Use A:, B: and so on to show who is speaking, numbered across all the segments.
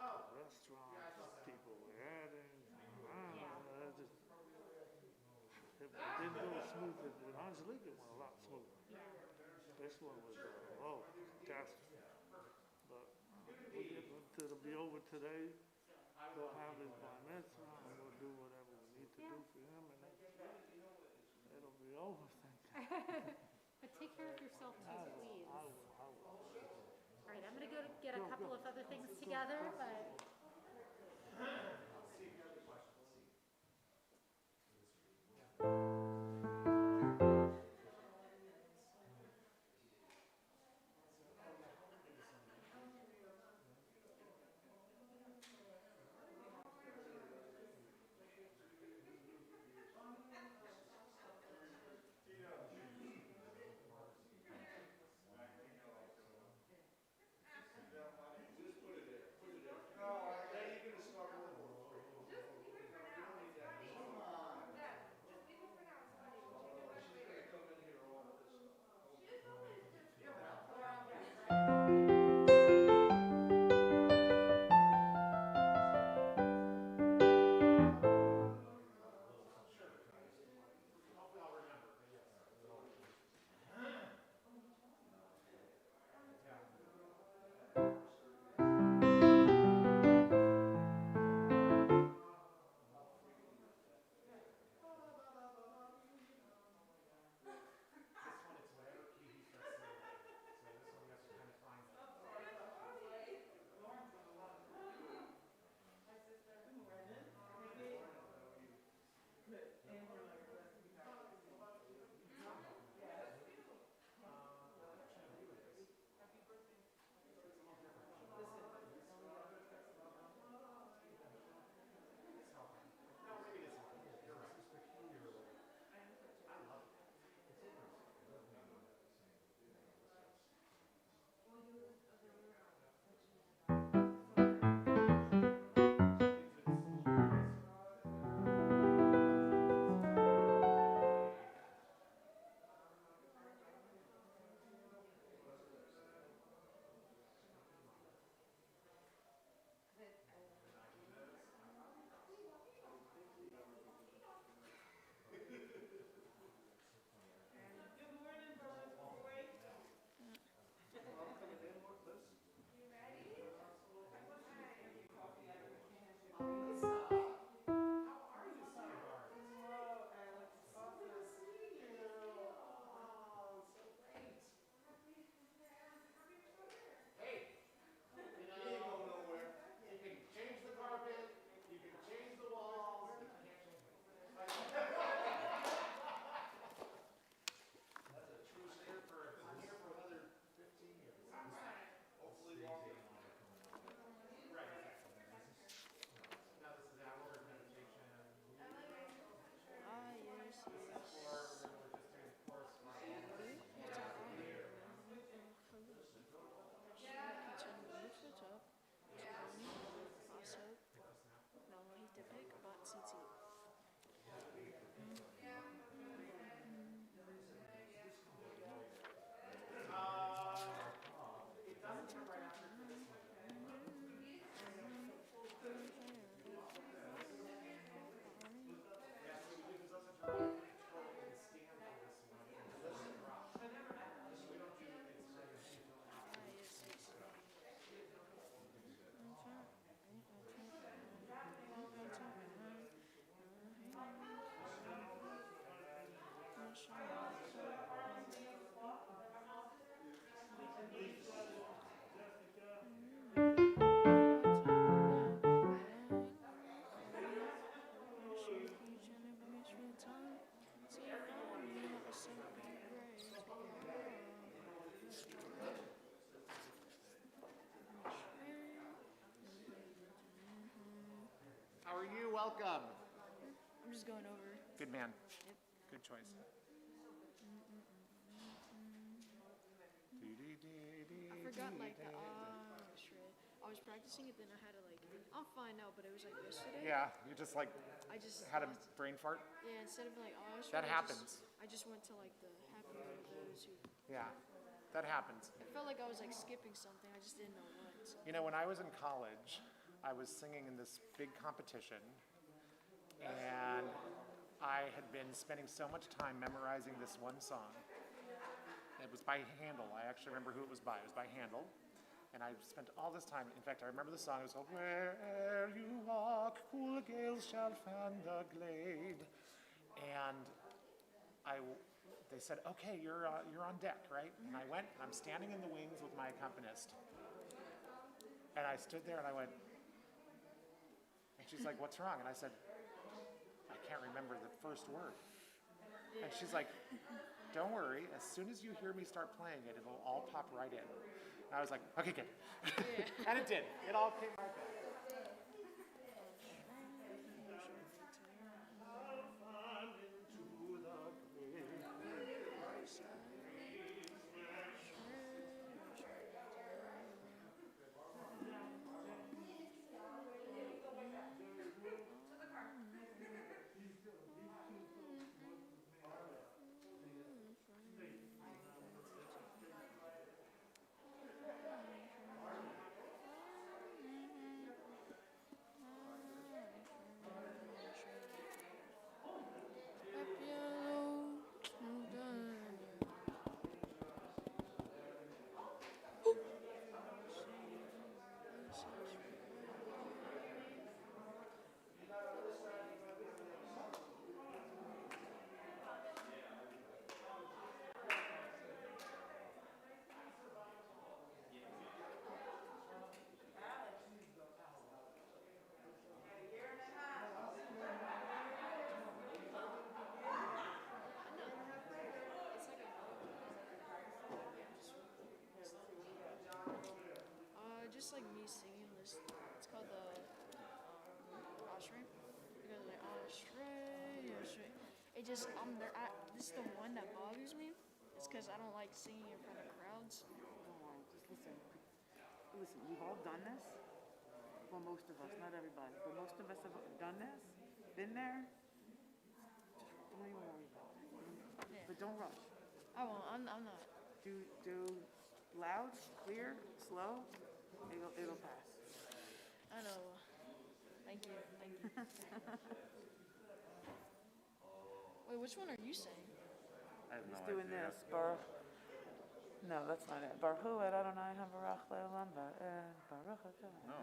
A: restaurants, people were adding. I don't know, it didn't go smooth. With Angelique, it went a lot smoother. This one was, catastrophe. But it'll be over today. We'll have his Bar Mitzvah, and we'll do whatever we need to do for him, and it'll be over, thank God.
B: But take care of yourself too, please.
A: I will.
B: All right, I'm going to go get a couple of other things together, but...
C: How are you? Welcome.
D: I'm just going over.
C: Good man.
D: Yep.
C: Good choice.
D: I forgot like the shred. I was practicing it, then I had to like. I'm fine now, but it was like yesterday.
C: Yeah, you just like
D: I just
C: had a brain fart.
D: Yeah, instead of like
C: That happens.
D: I just went to like the happy one of those who.
C: Yeah, that happens.
D: It felt like I was like skipping something. I just didn't know what.
C: You know, when I was in college, I was singing in this big competition, and I had been spending so much time memorizing this one song. It was by Handel. I actually remember who it was by. It was by Handel. And I spent all this time, in fact, I remember the song. It was called, Where'er You Walk, Cool Gales Shall Fan the Glade. And they said, okay, you're on deck, right? And I went, and I'm standing in the wings with my accompanist. And I stood there and I went, and she's like, what's wrong? And I said, I can't remember the first word. And she's like, don't worry, as soon as you hear me start playing it, it'll all pop right in. And I was like, okay, good. And it did. It all came right back.
D: Just like me singing this, it's called the Ashray. Because like Ashray, Ashray. It just this is the one that bothers me. It's because I don't like singing in front of crowds.
E: Oh, just listen. Listen, we've all done this. Well, most of us, not everybody, but most of us have done this, been there. Just don't even worry about it.
D: Yeah.
E: But don't rush.
D: I won't. I'm not.
E: Do loud, clear, slow. It'll pass.
D: I know. Thank you. Wait, which one are you saying?
C: I have no
E: He's doing
C: idea.
E: this. No, that's not it. Baruch Adonai Havarach Le'olam Va'ed Baruch Adonai.
F: No.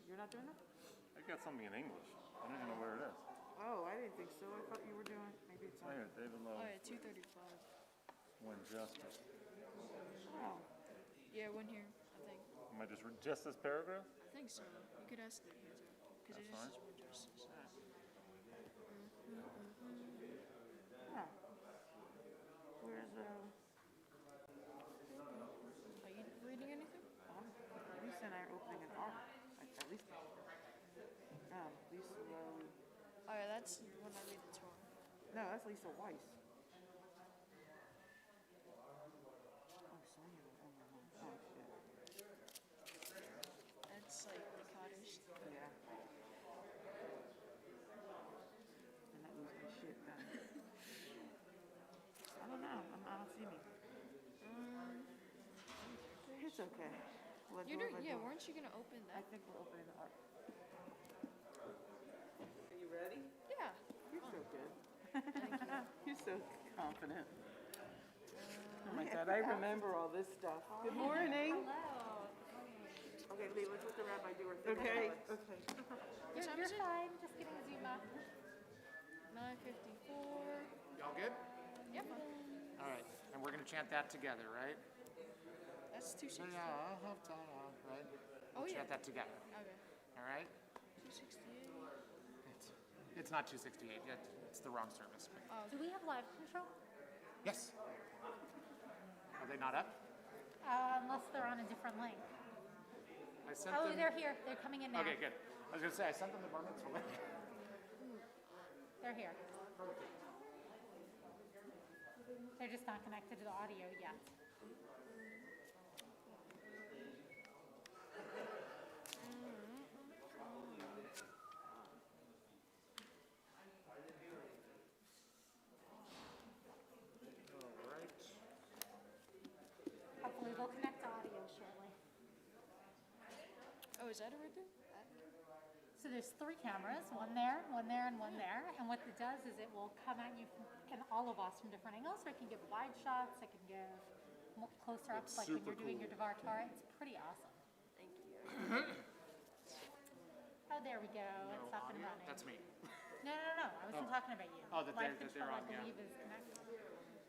E: You're not doing that?
F: I got something in English. I don't even know where it is.
E: Oh, I didn't think so. I thought you were doing. Maybe it's
F: Oh,
E: on.
F: yeah, David
D: Oh
F: Lowe,
D: yeah, 235.
F: When Justice.
E: Oh.
D: Yeah, one here. I think.
F: Am I just this paragraph?
D: I think so. You could ask the answer because it
F: That's
D: just
F: fine.
D: says one justice.
E: Yeah. Where's
D: Are you reading anything?
E: Lisa and I are opening an art. At least. Lisa.
D: Oh yeah, that's when I read the Torah.
E: No, that's Lisa Weiss. Oh, Sonia. Oh, shit.
D: That's like the Kaddish.
E: Yeah. And that was my shit then. I don't know. I don't see me. It's okay.
D: Weren't you gonna open
E: I
D: that?
E: think we're opening the art.
G: Are you ready?
D: Yeah.
E: You're so good.
D: Thank you.
E: You're so confident. Oh my God, I remember all this stuff. Good morning.
B: Hello.
E: Okay, Lee, let's let the rabbi do her thing.
G: Okay.
E: Okay.
D: What time
B: You're
D: is it?
B: fine, just getting Zuma.
D: 9:54.
C: Y'all good?
D: Yep.
C: All right. And we're going to chant that together, right?
D: That's 268.
C: Right?
D: Oh yeah.
C: Chant that together.
D: Okay.
C: All right?
D: 268.
C: It's not 268 yet. It's the wrong service.
B: Do we have live control?
C: Yes. Are they not up?
B: Unless they're on a different link.
C: I sent
B: Oh,
C: them.
B: they're here. They're coming in now.
C: Okay, good. I was going to say, I sent them the Bar Mitzvah link.
B: They're here. They're just not connected to the audio yet.
C: All right.
B: Hopefully they'll connect to audio shortly.
D: Oh, is that it right there?
B: So there's 3 cameras, one there, and one there. And what it does is it will come at you and all of us from different angles. So it can give wide shots, it can give closer ups, like when you're doing your Devar Torah. It's pretty awesome.
D: Thank you.
B: Oh, there we go. It's up and running.
C: That's me.
B: No. I wasn't talking about you.
C: Oh, that
B: Live
C: they're
B: control,
C: on,
B: I
C: yeah.
B: believe, is connected.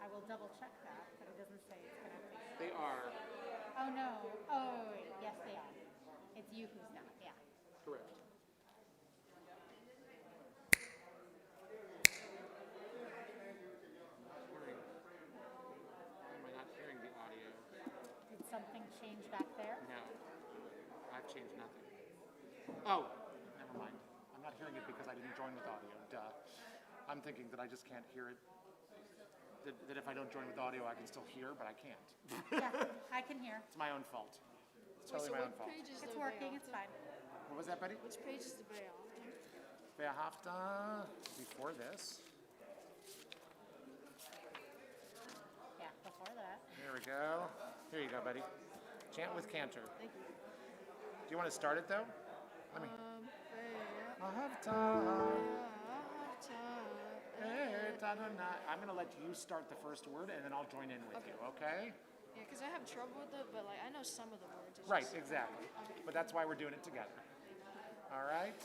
B: I will double check that, but it doesn't say it's connected.
C: They are.
B: Oh, no. Oh, yes, they are. It's you who's not, yeah.
C: Correct. Am I not hearing the audio?
B: Did something change back there?
C: No. I've changed nothing. Oh, never mind. I'm not hearing it because I didn't join with audio. Duh. I'm thinking that I just can't hear it. That if I don't join with audio, I can still hear, but I can't.
B: Yeah, I can hear.
C: It's my own fault. It's
D: Wait,
C: totally
D: so
C: my
D: what
C: own fault.
D: page is
B: It's
D: the
B: working,
D: Bayafta?
B: it's fine.
C: What was that, Betty?
D: Which page is the Bayafta?
C: Be'ahavta before this.
B: Yeah, before that.
C: There we go. Here you go, buddy. Chant with Cantor.
D: Thank you.
C: Do you want to start it though? Let me.
D: Bayafta.
C: I'm going to let you start the first word and then I'll join in with you, okay?
D: Yeah, because I have trouble with it, but like I know some of the words. It's
C: Right,
D: just-
C: exactly. But that's why we're doing it together. All right?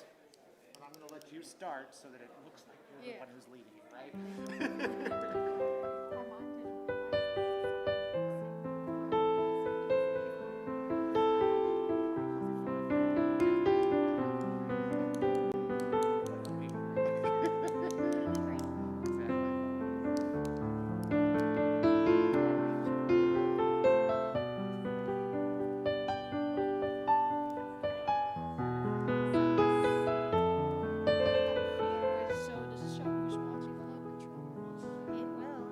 C: And I'm going to let you start so that it looks like you're the
D: Yeah.
C: one who's leading it, right?
B: Armand didn't
D: So does it show who's watching the live control?
B: It will,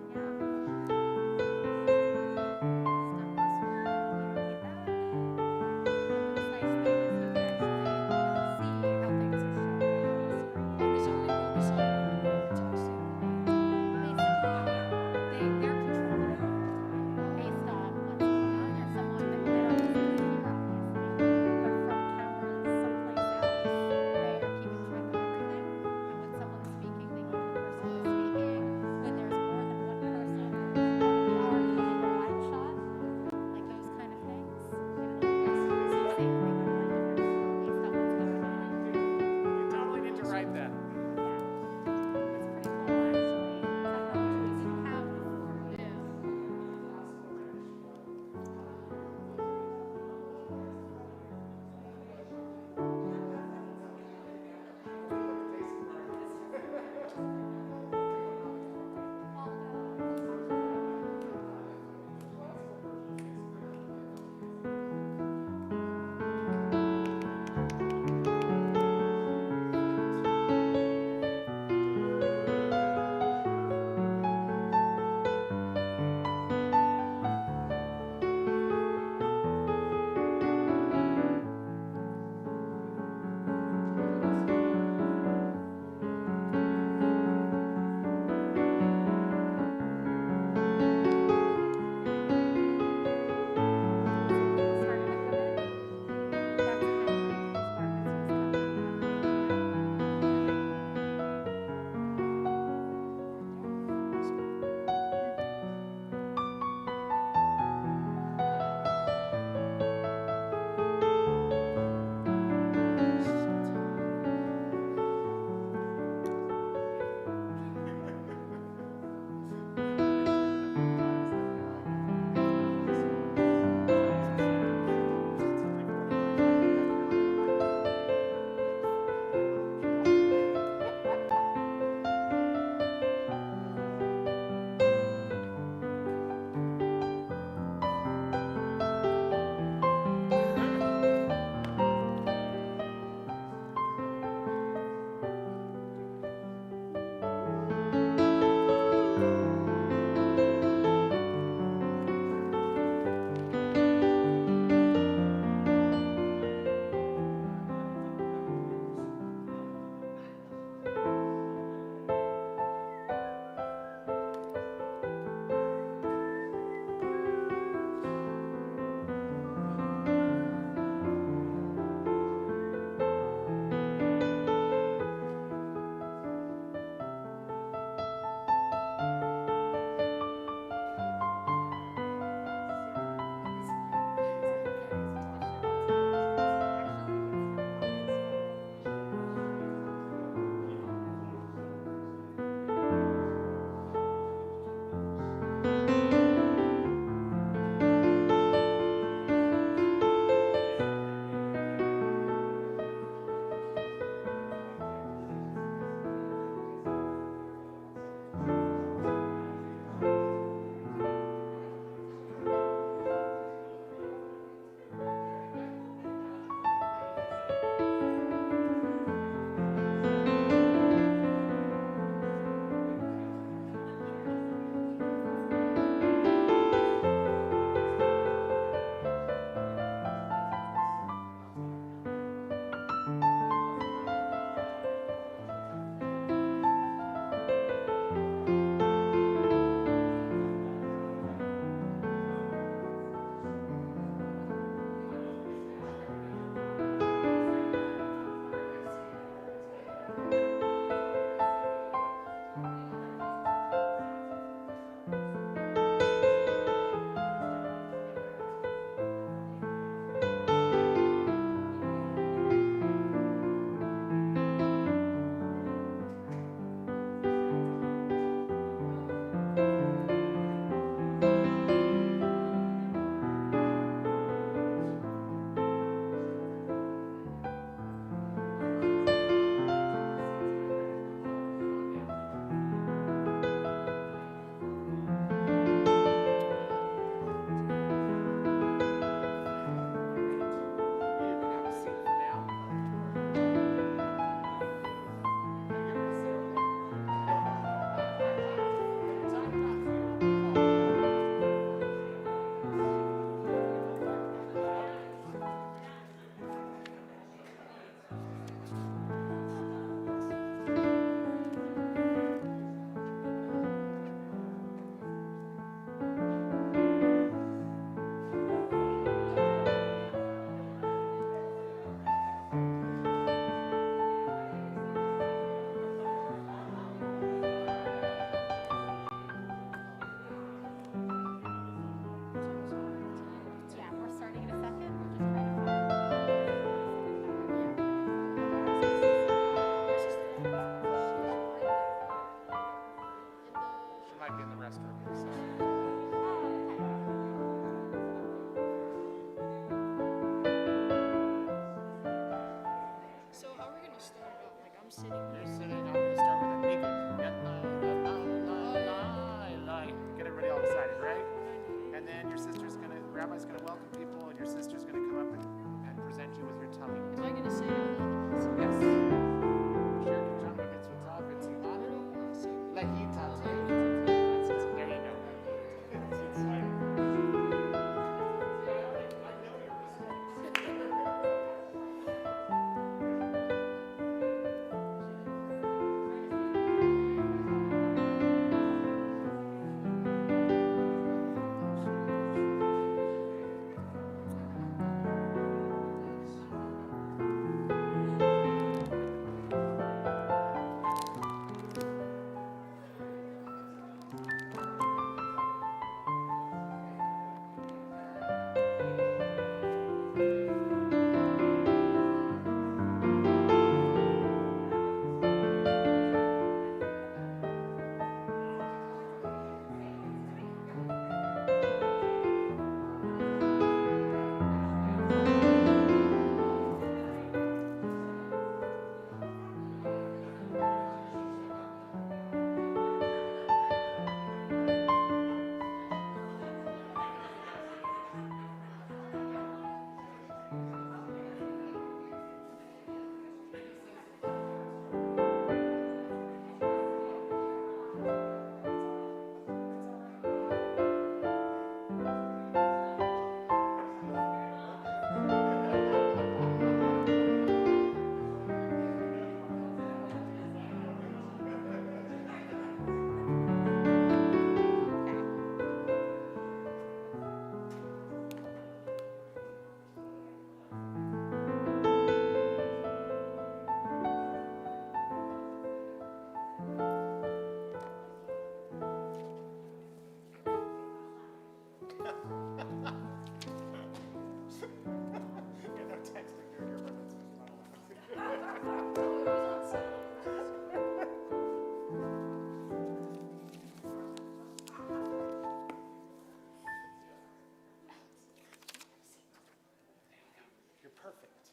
C: perfect.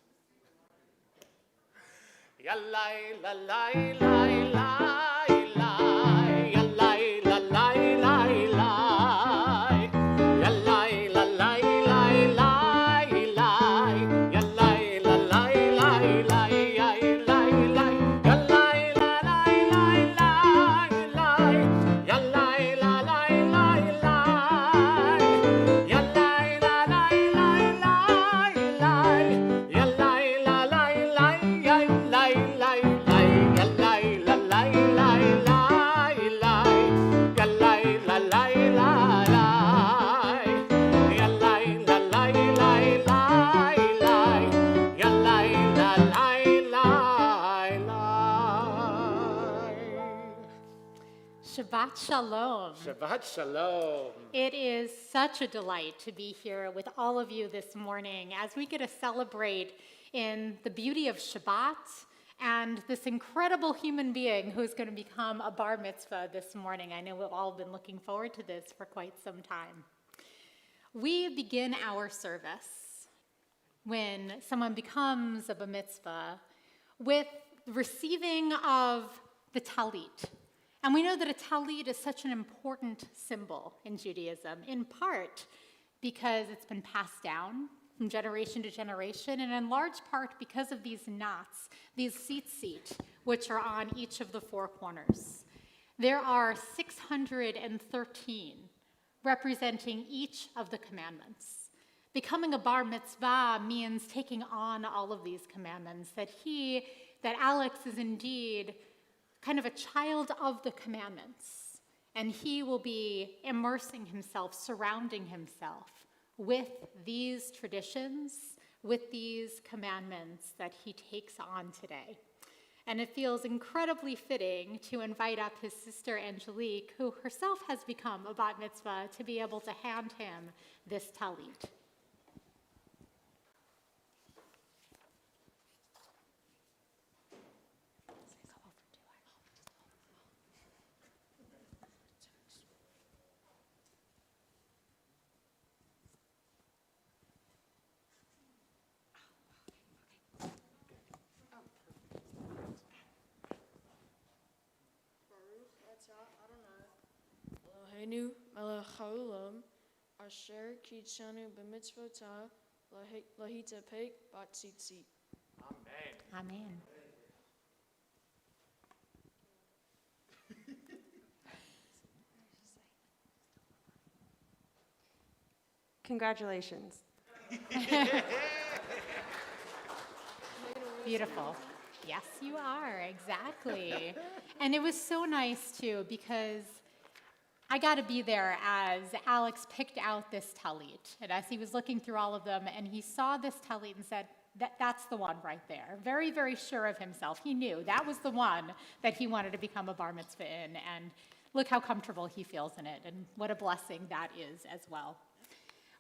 C: Yallai, lalai, lai, lai, lai. Yallai, lalai, lai, lai. Yallai, lalai, lai, lai, lai. Yallai, lalai, lai, lai, lai, lai. Yallai, lalai, lai, lai, lai. Yallai, lalai, lai, lai. Yallai, lalai, lai, lai, lai. Yallai, lalai, lai, lai, lai, lai, lai. Yallai, lalai, lai, lai, lai. Yallai, lalai, lai, lai. Yallai, lalai, lai, lai, lai. Yallai, lalai, lai, lai.
B: Shabbat Shalom.
C: Shabbat Shalom.
B: It is such a delight to be here with all of you this morning as we get to celebrate in the beauty of Shabbat and this incredible human being who's going to become a bar mitzvah this morning. I know we've all been looking forward to this for quite some time. We begin our service when someone becomes a bar mitzvah with receiving of the talit. And we know that a talit is such an important symbol in Judaism, in part because it's been passed down from generation to generation, and in large part because of these knots, these tzitzit, which are on each of the four corners. There are 613 representing each of the commandments. Becoming a bar mitzvah means taking on all of these commandments, that Alex is indeed kind of a child of the commandments, and he will be immersing himself, surrounding himself with these traditions, with these commandments that he takes on today. And it feels incredibly fitting to invite up his sister Angelique, who herself has become a bat mitzvah, to be able to hand him this talit.
D: Eloheinu melech haolam, asher kitshanu b'mitzvotah, lahitapek batzitzit.
C: Amen.
B: Amen.
G: Congratulations.
B: Beautiful. Yes, you are, exactly. And it was so nice, too, because I got to be there as Alex picked out this talit. And as he was looking through all of them, and he saw this talit and said, that's the one right there. Very, very sure of himself. He knew that was the one that he wanted to become a bar mitzvah in. And look how comfortable he feels in it, and what a blessing that is as well.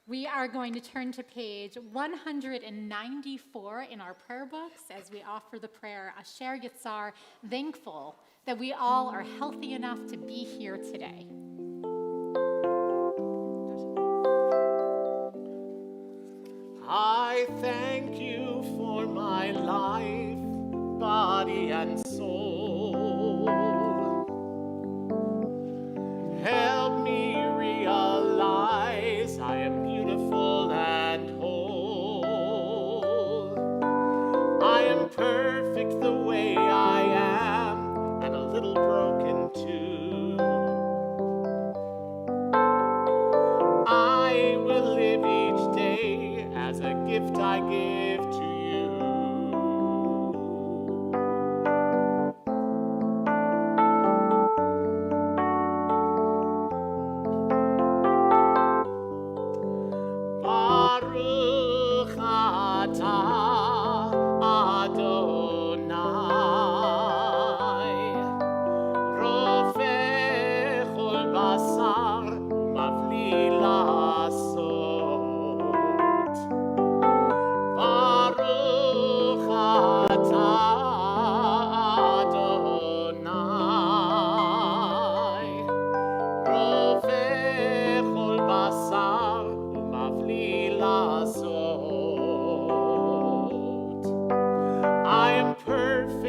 B: We are going to turn to page 194 in our prayer books as we offer the prayer, Asher Yitzar, thankful that we all are healthy enough to be here today.
C: I thank you for my life, body, and soul. Help me realize I am beautiful and whole. I am perfect the way I am, and a little broken too. I will live each day as a gift I give to you.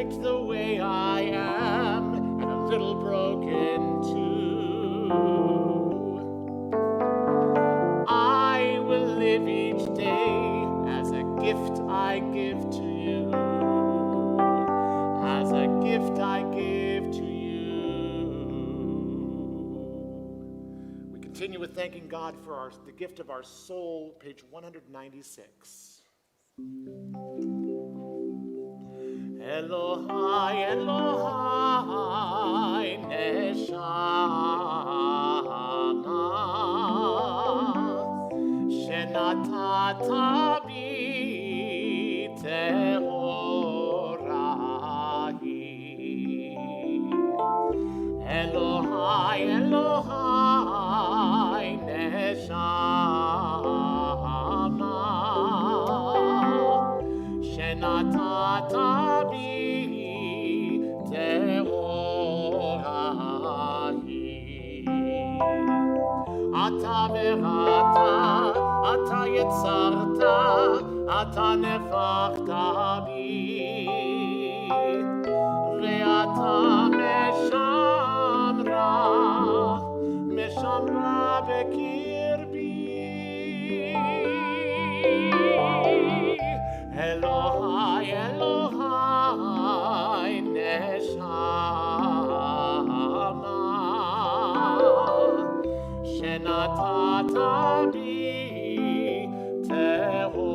C: perfect the way I am, and a little broken too. I will live each day as a gift I give to you, as a gift I give to you. We continue with thanking God for the gift of our soul, page 196. Elohai, Elohai, neshama, shenatata bi tehorahi. Elohai, Elohai, neshama, shenatata bi tehorahi. Ata verata, ata yetzarta, ata nefachta bi, ve'ata meshamra bekirbi. Elohai, Elohai, neshama, shenatata bi tehorahi.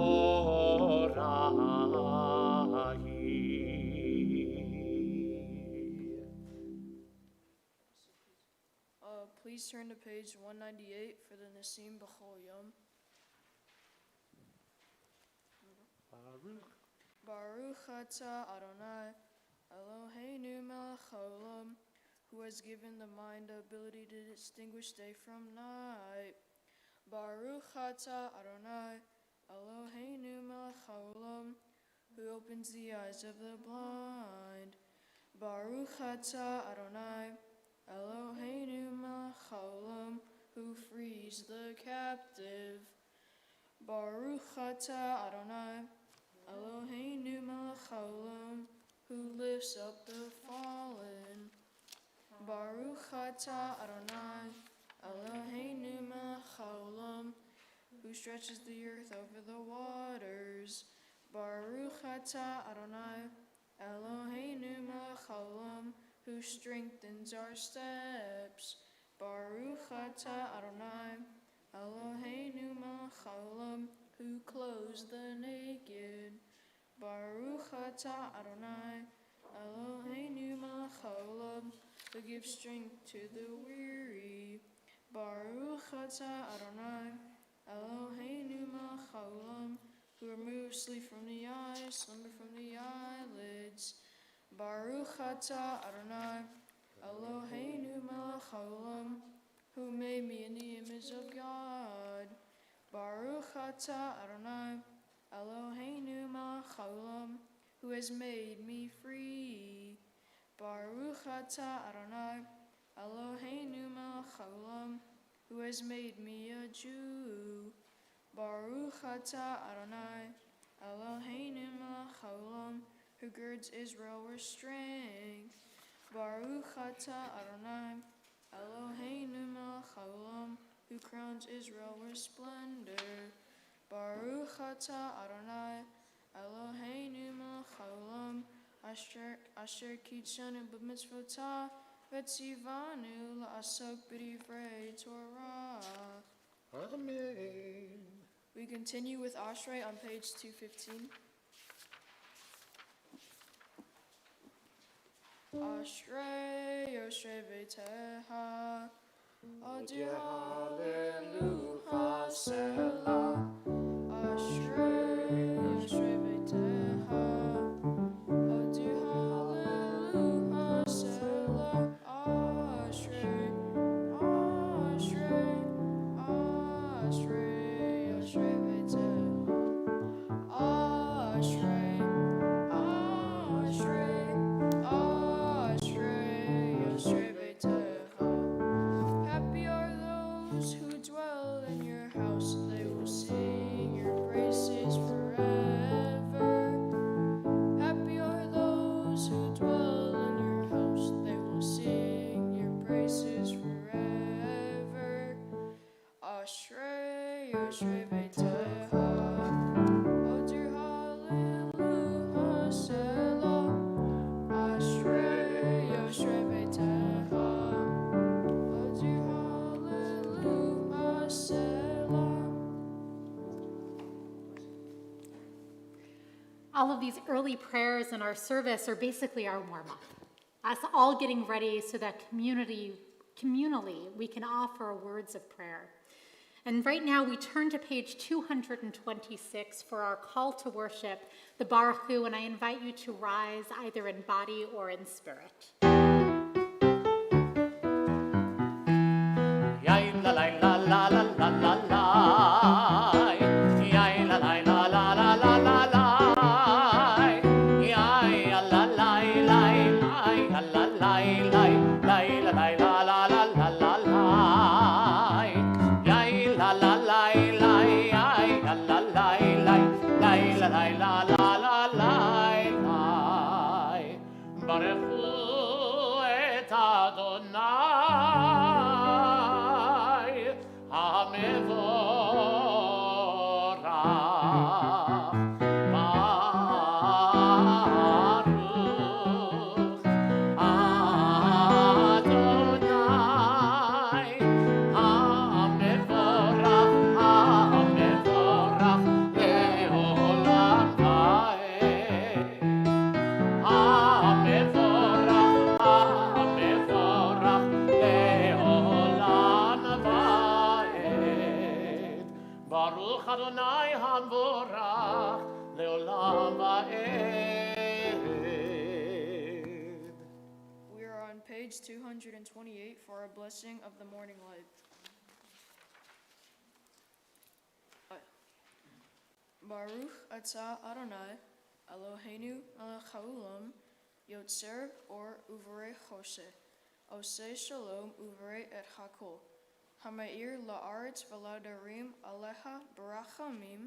D: Please turn to page 198 for the Nasim B'chol Yom. Baruch atah Adonai, Eloheinu melech haolam, who has given the mind the ability to distinguish day from night. Baruch atah Adonai, Eloheinu melech haolam, who opens the eyes of the blind. Baruch atah Adonai, Eloheinu melech haolam, who frees the captive. Baruch atah Adonai, Eloheinu melech haolam, who lifts up the fallen. Baruch atah Adonai, Eloheinu melech haolam, who stretches the earth over the waters. Baruch atah Adonai, Eloheinu melech haolam, who strengthens our steps. Baruch atah Adonai, Eloheinu melech haolam, who clothes the naked. Baruch atah Adonai, Eloheinu melech haolam, who gives strength to the weary. Baruch atah Adonai, Eloheinu melech haolam, who removes sleep from the eyes, slumber from the eyelids. Baruch atah Adonai, Eloheinu melech haolam, who made me in the image of God. Baruch atah Adonai, Eloheinu melech haolam, who has made me free. Baruch atah Adonai, Eloheinu melech haolam, who has made me a Jew. Baruch atah Adonai, Eloheinu melech haolam, who girds Israel with strength. Baruch atah Adonai, Eloheinu melech haolam, who crowns Israel with splendor. Baruch atah Adonai, Eloheinu melech haolam, asher kitshanu b'mitzvotah, v'tzivanu la'asok b'divrei Torah.
C: Amen.
D: We continue with Ashrei on page 215. Ashrei Yoshrei V'teha, Adi Hallelujah Selah. Ashrei Yoshrei V'teha, Adi Hallelujah Selah. Ashrei, Ashrei, Ashrei Yoshrei V'teha. Ashrei, Ashrei, Ashrei Yoshrei V'teha. Happy are those who dwell in your house, they will sing your praises forever. Happy are those who Ashrei Beitecha. Oh dear hallelujah, Selah. Ashrei Beitecha. Oh dear hallelujah, Selah.
B: All of these early prayers in our service are basically our warm-up. Us all getting ready so that communally we can offer words of prayer. And right now we turn to page 226 for our call to worship, the Baruch Hu, and I invite you to rise either in body or in spirit.
C: La la la la la la la la. Ya la la la la la la la la. Ya la la la la la la la la la la la la la la. Ya la la la la la la la la la la la. Baruch Hu et Adonai HaMevorach Baruch Adonai HaMevorach Le'olam Va'ed. HaMevorach Le'olam Va'ed. Baruch Adonai HaMevorach Le'olam Va'ed.
D: We are on page 228 for our blessing of the morning light. Baruch atah Adonai Eloheinu melech haolam yotzer or uvarei choseh oseh shalom uvarei et hakol hameir la'aretz v'ladarim alecha barachamim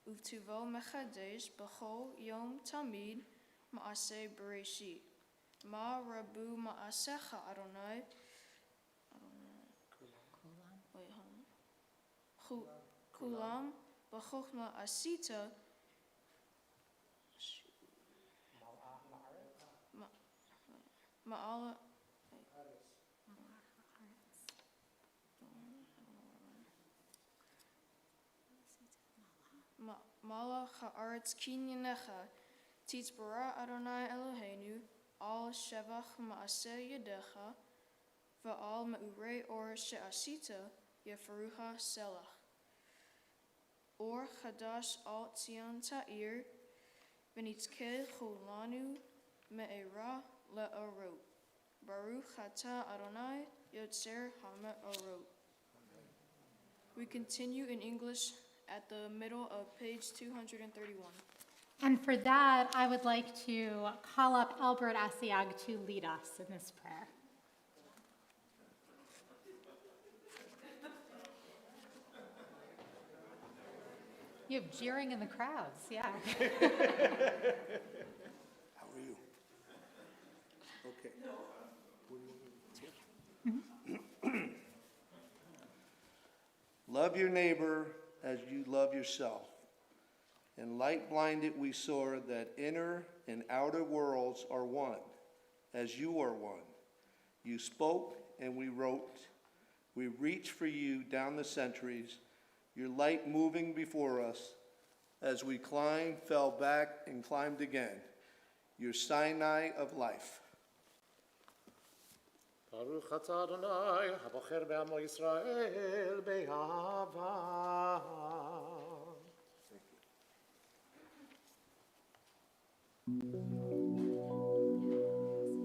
D: uvtuvo mechadesh b'chol yom tamid ma'aseh bereshit ma rabu ma'asecha Adonai kulam b'chochma asita ma'ala Mala ha'aretz kinyanecha titzbara Adonai Eloheinu al shevach ma'aseh yedecha va'al ma'urei or she'asita yeferucha selach or chadash al tzion ta'ir v'nitzkeh chulanu me'era le'orot Baruch atah Adonai yotzer ha'me'orot. We continue in English at the middle of page 231.
B: And for that, I would like to call up Alex Assayag to lead us in this prayer. You have jeering in the crowds, yeah.
G: How are you? Okay. Love your neighbor as you love yourself. And light blinded we saw that inner and outer worlds are one, as you are one. You spoke and we wrote. We reached for you down the centuries, your light moving before us. As we climbed, fell back, and climbed again, your Sinai of life.
C: Baruch atah Adonai habocher be'amo Yisrael be'ahava.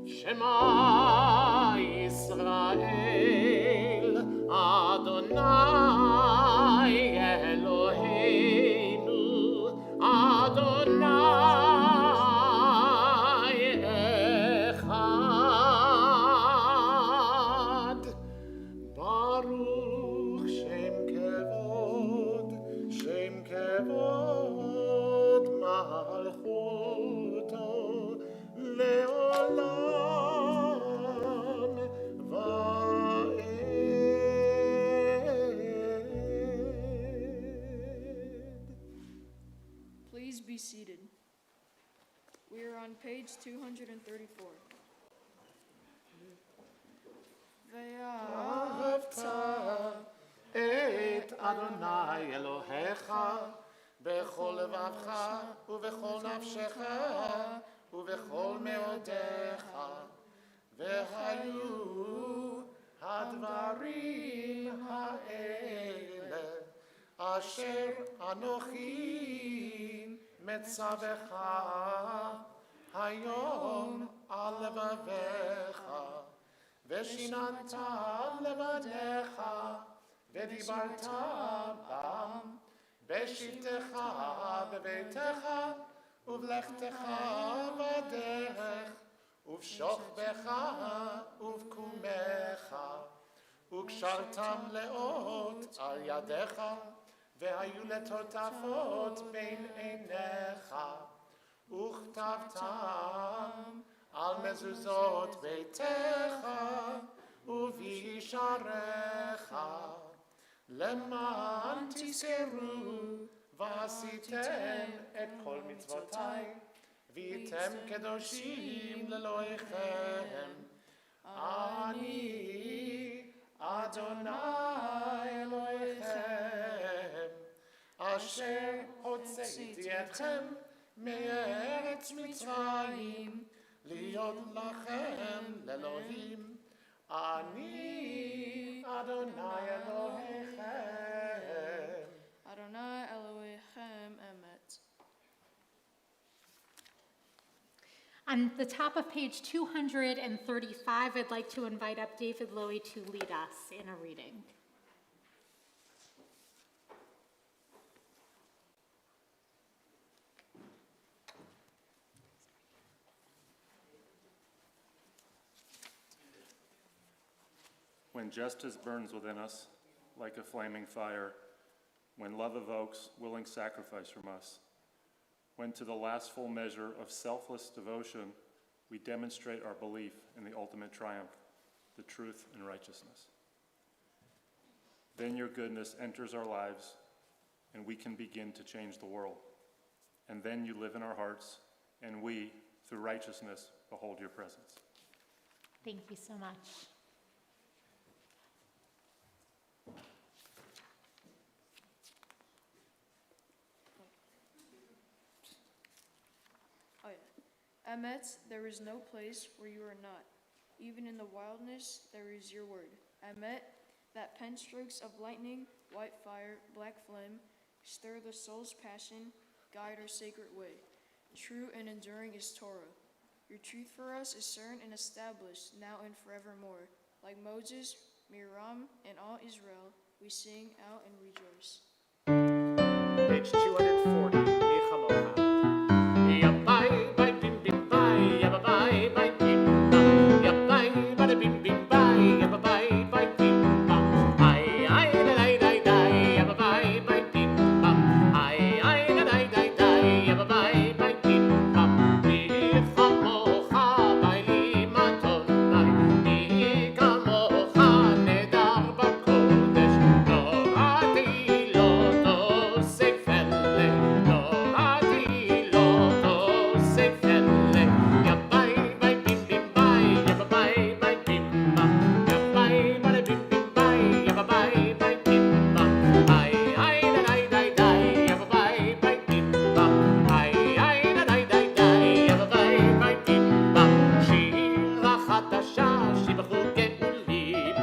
C: Shema Yisrael Adonai Eloheinu Adonai Echad Baruch Shem Kevod Malchuto Leolam
D: We are on page 234.
C: אהבת את אדוני אלוהיך בכל לבבך ובכל נפשך ובכל מאודיך, והיו הדברים האלה אשר אנוכי מצווך היום על לבביך, ושיננת לבדיך ודיברת בם בשבתך בביתך ובלכתך בדרך ובשוכבך ובקומך, וקשרתם לאות על ידיך והיו לטוטפות בין עיניך, וכתבתם על מזוזות ביתך ובישעריך, למען תזכרו ועשיתם את כל מצוותיי והייתם קדושים לאלוהיכם. אני אדוני אלוהיכם אשר הוצאתי אתכם מארץ מצרים להיות לכם לאלוהים. אני אדוני אלוהיכם.
D: Adonai Elohechem Emet.
B: On the top of page 235, I'd like to invite up David Lowy to lead us in a reading.
F: When justice burns within us like a flaming fire, when love evokes willing sacrifice from us, when to the last full measure of selfless devotion we demonstrate our belief in the ultimate triumph, the truth and righteousness. Then your goodness enters our lives and we can begin to change the world. And then you live in our hearts and we, through righteousness, behold your presence.
B: Thank you so much.
D: Emet, there is no place where you are not. Even in the wilderness, there is your word. Emet, that pen strokes of lightning, white fire, black flame, stir the soul's passion, guide our sacred way. True and enduring is Torah. Your truth for us is certain and established now and forevermore. Like Moses, Miriam, and all Israel, we sing out and rejoice.
C: Page 240, Michamocha. Yabai, bye, bim, bim, bye, yabai, bye, bim, bam. Yabai, bada, bim, bim, bye, yabai, bye, bim, bam. Ay, ay, da, da, da, da, yabai, bye, bim, bam. Ay, ay, da, da, da, da, yabai, bye, bim, bam. Michamocha, bye, limatonai. Michamocha, nedar b'kodesh. Norati lo tosefele. Norati lo tosefele. Yabai, bye, bim, bim, bye, yabai, bye, bim, bam. Yabai, bada, bim, bim, bye, yabai, bye, bim, bam. Ay, ay, da, da, da, da, yabai, bye, bim, bam. Ay, ay, da, da, da, da, yabai, bye, bim, bam. שירה חדשה, שבחו גאולים,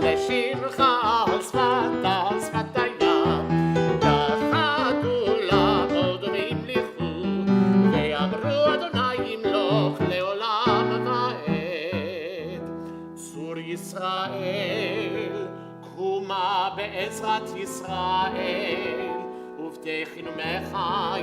C: לשמחה על שפת הים. דחקו לעמוד והמליכו, ואמרו אדוני ימלוך לעולם ועד. צור ישראל, קומה בעזרת ישראל, ובטחנו ממך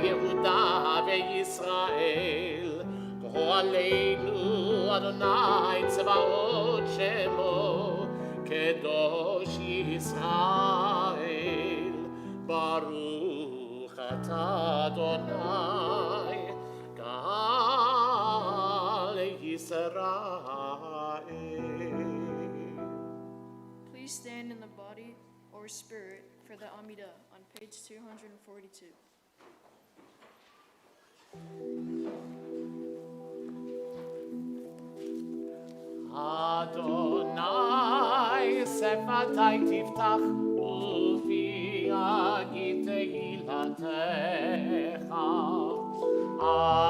C: יהודה וישראל. גואלנו אדוני צבאות שמו, קדוש ישראל. ברוך אתה אדוני, גאל ישראל.
D: Please stand in the body or spirit for the Amidah on page 242.
C: Adonai sefatai tiftach ufi agit tehilatecha.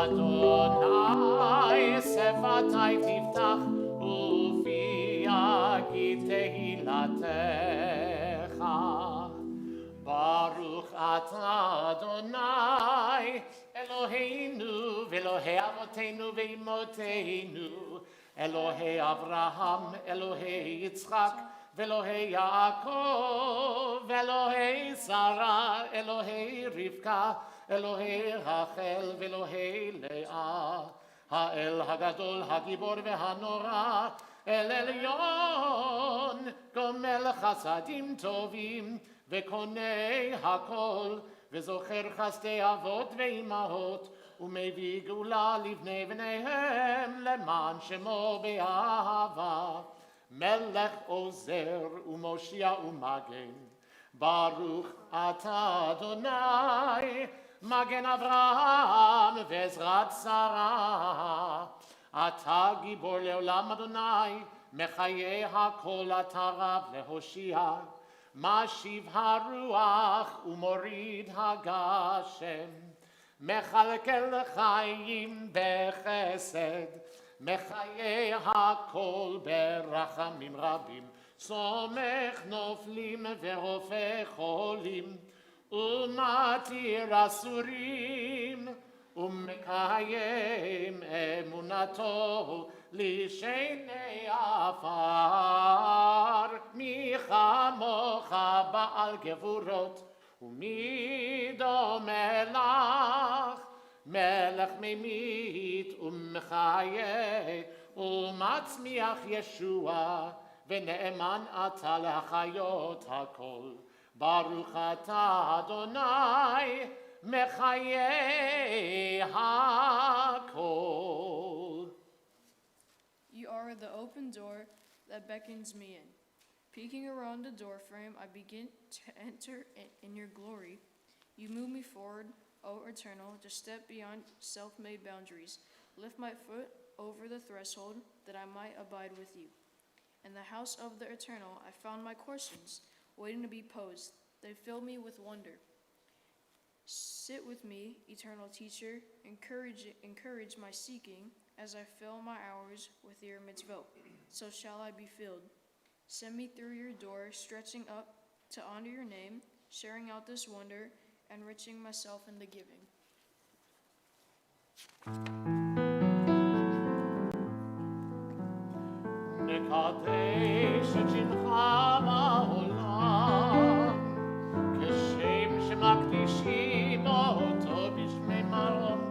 C: Adonai sefatai tiftach ufi agit tehilatecha. Baruch atah Adonai Eloheinu v'Elohei Avotenu v'Imoteinu Elohei Avraham, Elohei Yitzchak, Velohei Yaakov, Elohei Sarah, Elohei Rivka, Elohei Rachel, Velohei Leah, Ha'el Hagadol, Hagibor veHanora, El Elyon, Gomel Chasadim Tovim, Vekonei Hakol, Vezocher Chasdei Avot ve'imahot, ומביא גאולה לבני בניהם למען שמו באהבה. מלך עוזר ומושיע ומגן. ברוך אתה אדוני, מגן אברהם ועזרת שרה. אתה גיבור לעולם אדוני, מחיי הכל אתה רב להושיע. משיב הרוח ומוריד הגשם. מחלקל חיים בחסד, מחיי הכל ברחמים רבים, סומך נופלים ורופא חולים, ומתיר אסורים, ומקיים אמונתו לשני עפר. מי כמוך בעל גבורות, ומי דומה לך, מלך ממית ומחיה, ומצמיח ישוע, ונאמן אתה להחיות הכל. ברוך אתה אדוני, מחיה הכל.
D: You are the open door that beckons me in. Peeking around the doorframe, I begin to enter in your glory. You move me forward, O Eternal, to step beyond self-made boundaries. Lift my foot over the threshold, that I might abide with you. In the house of the Eternal, I found my questions, waiting to be posed. They filled me with wonder. Sit with me, eternal teacher, encourage my seeking, as I fill my hours with your mitzvot. So shall I be filled. Send me through your door, stretching up to honor your name, sharing out this wonder, enriching myself in the giving.
C: נקדש את שמך בעולם, כשם שמקדישים אותו בשמי מרום,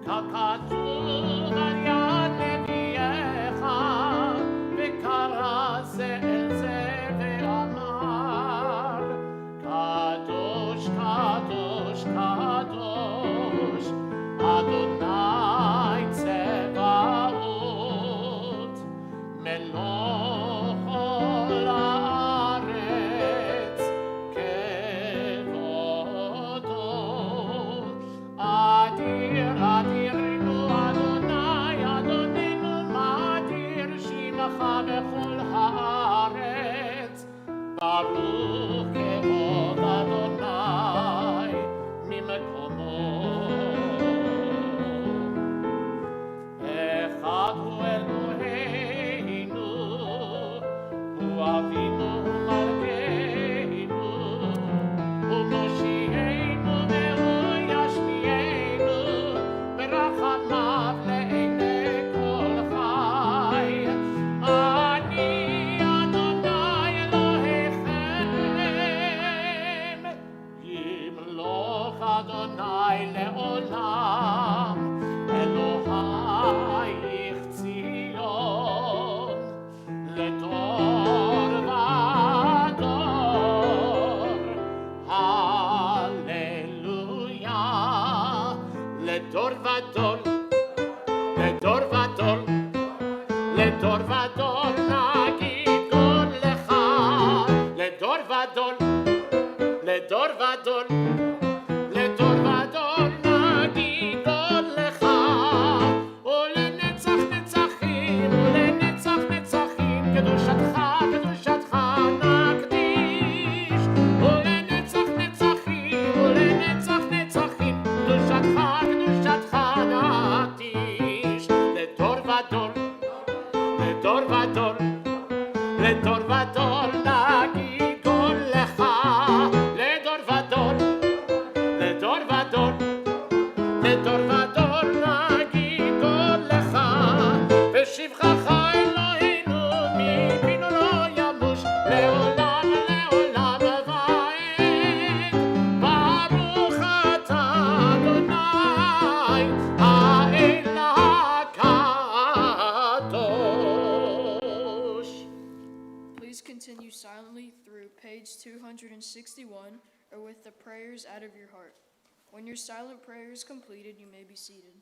C: ככתוב על יד נביאך, וקרא זה אל זה ואמר, קדוש, קדוש, קדוש, אדוני צבאות, מלוא כל הארץ כבודו. אדיר אדירנו אדוני, אדוננו מאדיר שמך בכל הארץ. ברוך כבוד אדוני ממקומו. אחד הוא אלוהינו, הוא אבינו ומלכנו, הוא מושיענו והוא ישמיענו, ברחמיו לעיני כל חי. אני אדוני אלוהיכם, ימלוך אדוני לעולם, אלוהייך ציון, לדור ודור. הללויה, לדור ודור, לדור ודור, לדור ודור נגיד גול לך, לדור ודור, לדור ודור, לדור ודור נגיד גול לך, ולנצח נצחים, ולנצח נצחים, לדור ודור, לדור ודור נגיד כל לך, לדור ודור, לדור ודור, לדור ודור נגיד כל לך, ושבחך אלוהינו מפינו לא ימוש, לעולם לעולם ועד. ברוך אתה אדוני האל הקדוש.
D: Please continue silently through page 261 or with the prayers out of your heart. When your silent prayer is completed, you may be seated.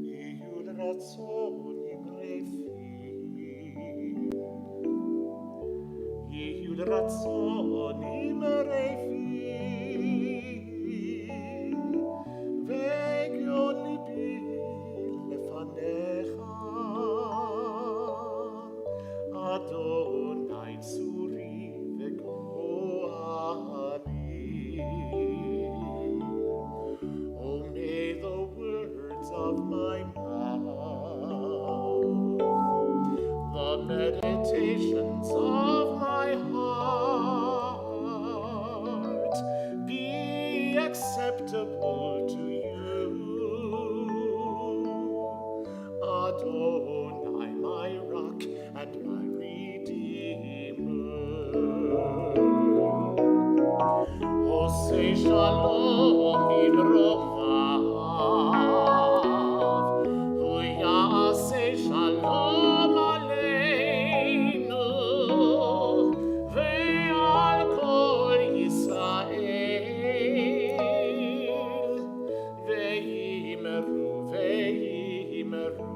F: יהיו לרצון רפים, יהיו לרצון רפים, והגיון ליבי לפניך, אדוני צורי וגואלי. Oh, may the words of my mouth, the meditations of my heart be acceptable to you, Adonai, my rock and my redeemer. Oh, say shalom in rovav, hu ya'aseh shalom aleinu, ve'al kol Yisrael, ve'yimeru, ve'yimeru,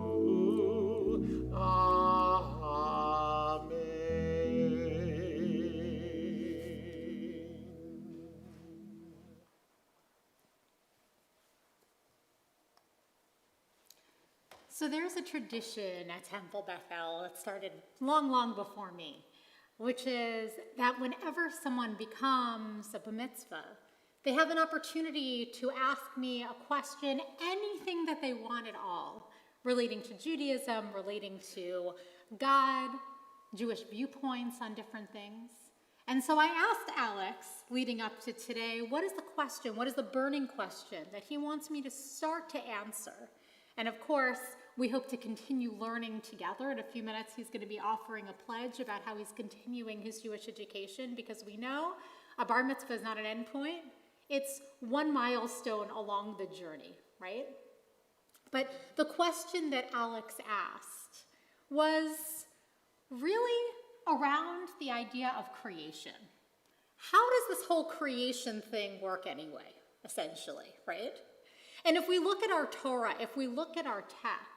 B: So there's a tradition at Temple Bethel that started long before me, which is that whenever someone becomes a Bar Mitzvah, they have an opportunity to ask me a question, anything that they want at all, relating to Judaism, relating to God, Jewish viewpoints on different things. And so I asked Alex, leading up to today, what is the question, what is the burning question that he wants me to start to answer? And of course, we hope to continue learning together. In a few minutes, he's going to be offering a pledge about how he's continuing his Jewish education, because we know a bar mitzvah is not an endpoint. It's one milestone along the journey, right? But the question that Alex asked was really around the idea of creation. How does this whole creation thing work anyway, essentially, right? And if we look at our Torah, if we look at our text,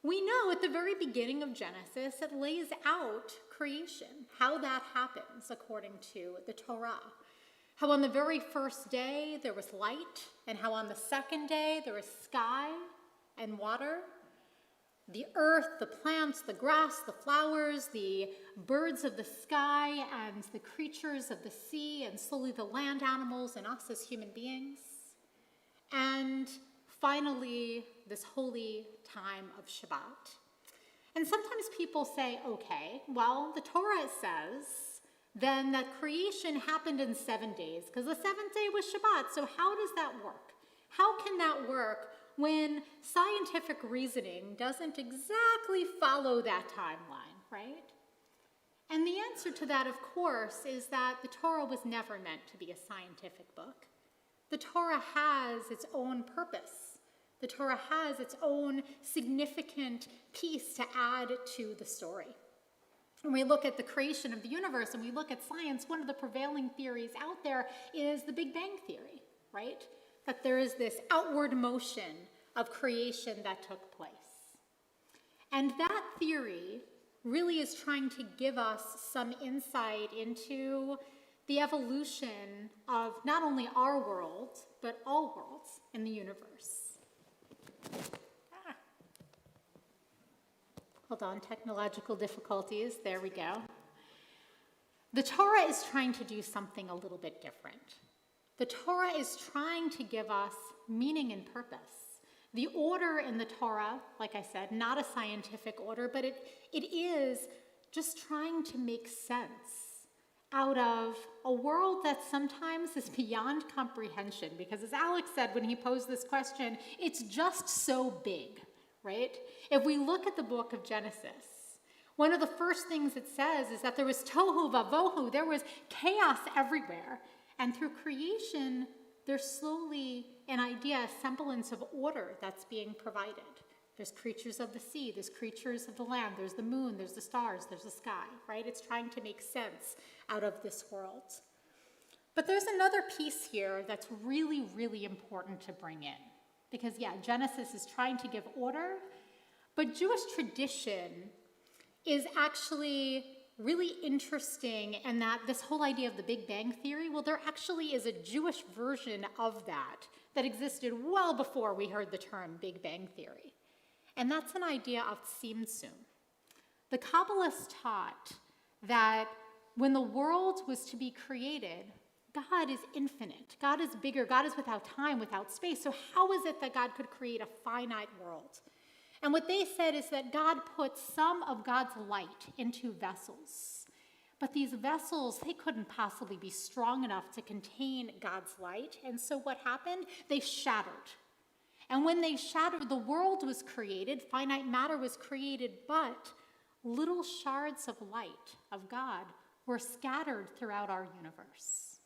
B: we know at the very beginning of Genesis, it lays out creation, how that happens according to the Torah. How on the very first day there was light, and how on the second day there was sky and water. the earth, the plants, the grass, the flowers, the birds of the sky, and the creatures of the sea, and slowly the land animals and us as human beings. And finally, this holy time of Shabbat. And sometimes people say, okay, well, the Torah says then that creation happened in 7 days, because the seventh day was Shabbat, so how does that work? How can that work when scientific reasoning doesn't exactly follow that timeline, right? And the answer to that, of course, is that the Torah was never meant to be a scientific book. The Torah has its own purpose. The Torah has its own significant piece to add to the story. When we look at the creation of the universe and we look at science, one of the prevailing theories out there is the Big Bang Theory, right? That there is this outward motion of creation that took place. And that theory really is trying to give us some insight into the evolution of not only our world, but all worlds in the universe. Hold on, technological difficulties, there we go. The Torah is trying to do something a little bit different. The Torah is trying to give us meaning and purpose. The order in the Torah, like I said, not a scientific order, but it is just trying to make sense out of a world that sometimes is beyond comprehension. Because as Alex said when he posed this question, it's just so big, right? If we look at the book of Genesis, one of the first things it says is that there was tohu vavohu, there was chaos everywhere. And through creation, there's slowly an idea, a semblance of order that's being provided. There's creatures of the sea, there's creatures of the land, there's the moon, there's the stars, there's the sky, right? It's trying to make sense out of this world. But there's another piece here that's really, really important to bring in. Because yeah, Genesis is trying to give order, but Jewish tradition is actually really interesting in that this whole idea of the Big Bang Theory, well, there actually is a Jewish version of that existed well before we heard the term Big Bang Theory. And that's an idea of tzimtzum. The Kabbalists taught that when the world was to be created, God is infinite. God is bigger. God is without time, without space. So how is it that God could create a finite world? And what they said is that God put some of God's light into vessels. But these vessels, they couldn't possibly be strong enough to contain God's light. And so what happened? They shattered. And when they shattered, the world was created, finite matter was created, but little shards of light of God were scattered throughout our universe.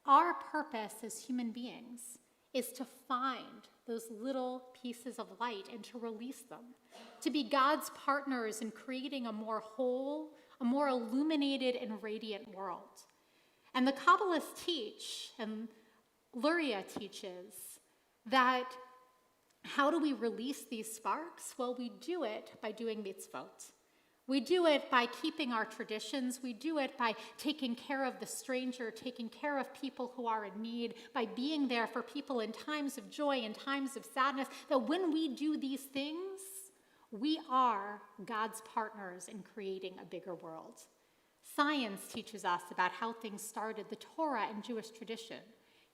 B: Our purpose as human beings is to find those little pieces of light and to release them, to be God's partners in creating a more whole, a more illuminated and radiant world. And the Kabbalists teach, and Luria teaches, that how do we release these sparks? Well, we do it by doing mitzvot. We do it by keeping our traditions. We do it by taking care of the stranger, taking care of people who are in need, by being there for people in times of joy and times of sadness. That when we do these things, we are God's partners in creating a bigger world. Science teaches us about how things started. The Torah and Jewish tradition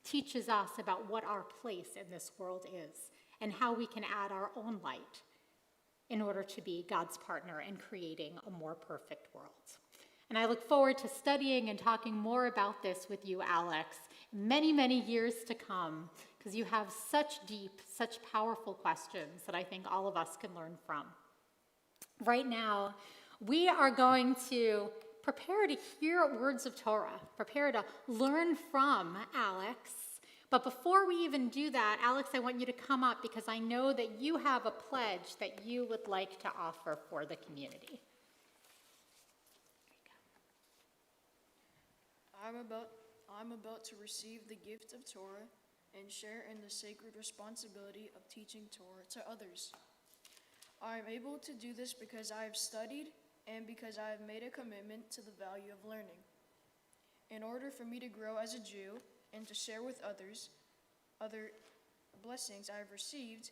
B: teaches us about what our place in this world is and how we can add our own light in order to be God's partner in creating a more perfect world. And I look forward to studying and talking more about this with you, Alex, many, many years to come, because you have such deep, such powerful questions that I think all of us can learn from. Right now, we are going to prepare to hear words of Torah, prepare to learn from Alex. But before we even do that, Alex, I want you to come up because I know that you have a pledge that you would like to offer for the community.
D: I'm about to receive the gift of Torah and share in the sacred responsibility of teaching Torah to others. I am able to do this because I have studied and because I have made a commitment to the value of learning. In order for me to grow as a Jew and to share with others other blessings I have received,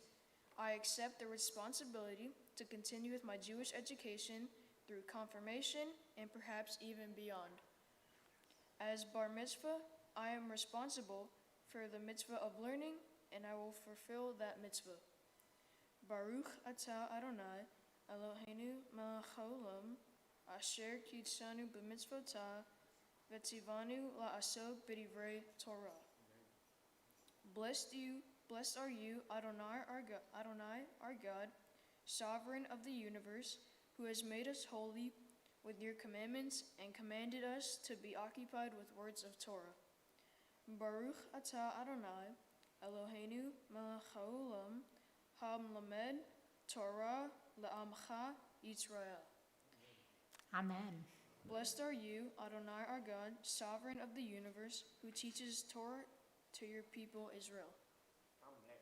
D: I accept the responsibility to continue with my Jewish education through confirmation and perhaps even beyond. As Bar Mitzvah, I am responsible for the mitzvah of learning, and I will fulfill that mitzvah. Baruch atah Adonai, Eloheinu melech haolam, asher kitshanu b'mitzvotah, v'tzivanu la'asok b'divrei Torah. Blessed are you, Adonai our God, sovereign of the universe, who has made us holy with your commandments and commanded us to be occupied with words of Torah. Baruch atah Adonai, Eloheinu melech haolam, ha-melamed Torah le'amcha Yisrael.
B: Amen.
D: Blessed are you, Adonai our God, sovereign of the universe, who teaches Torah to your people Israel.
C: I'm there.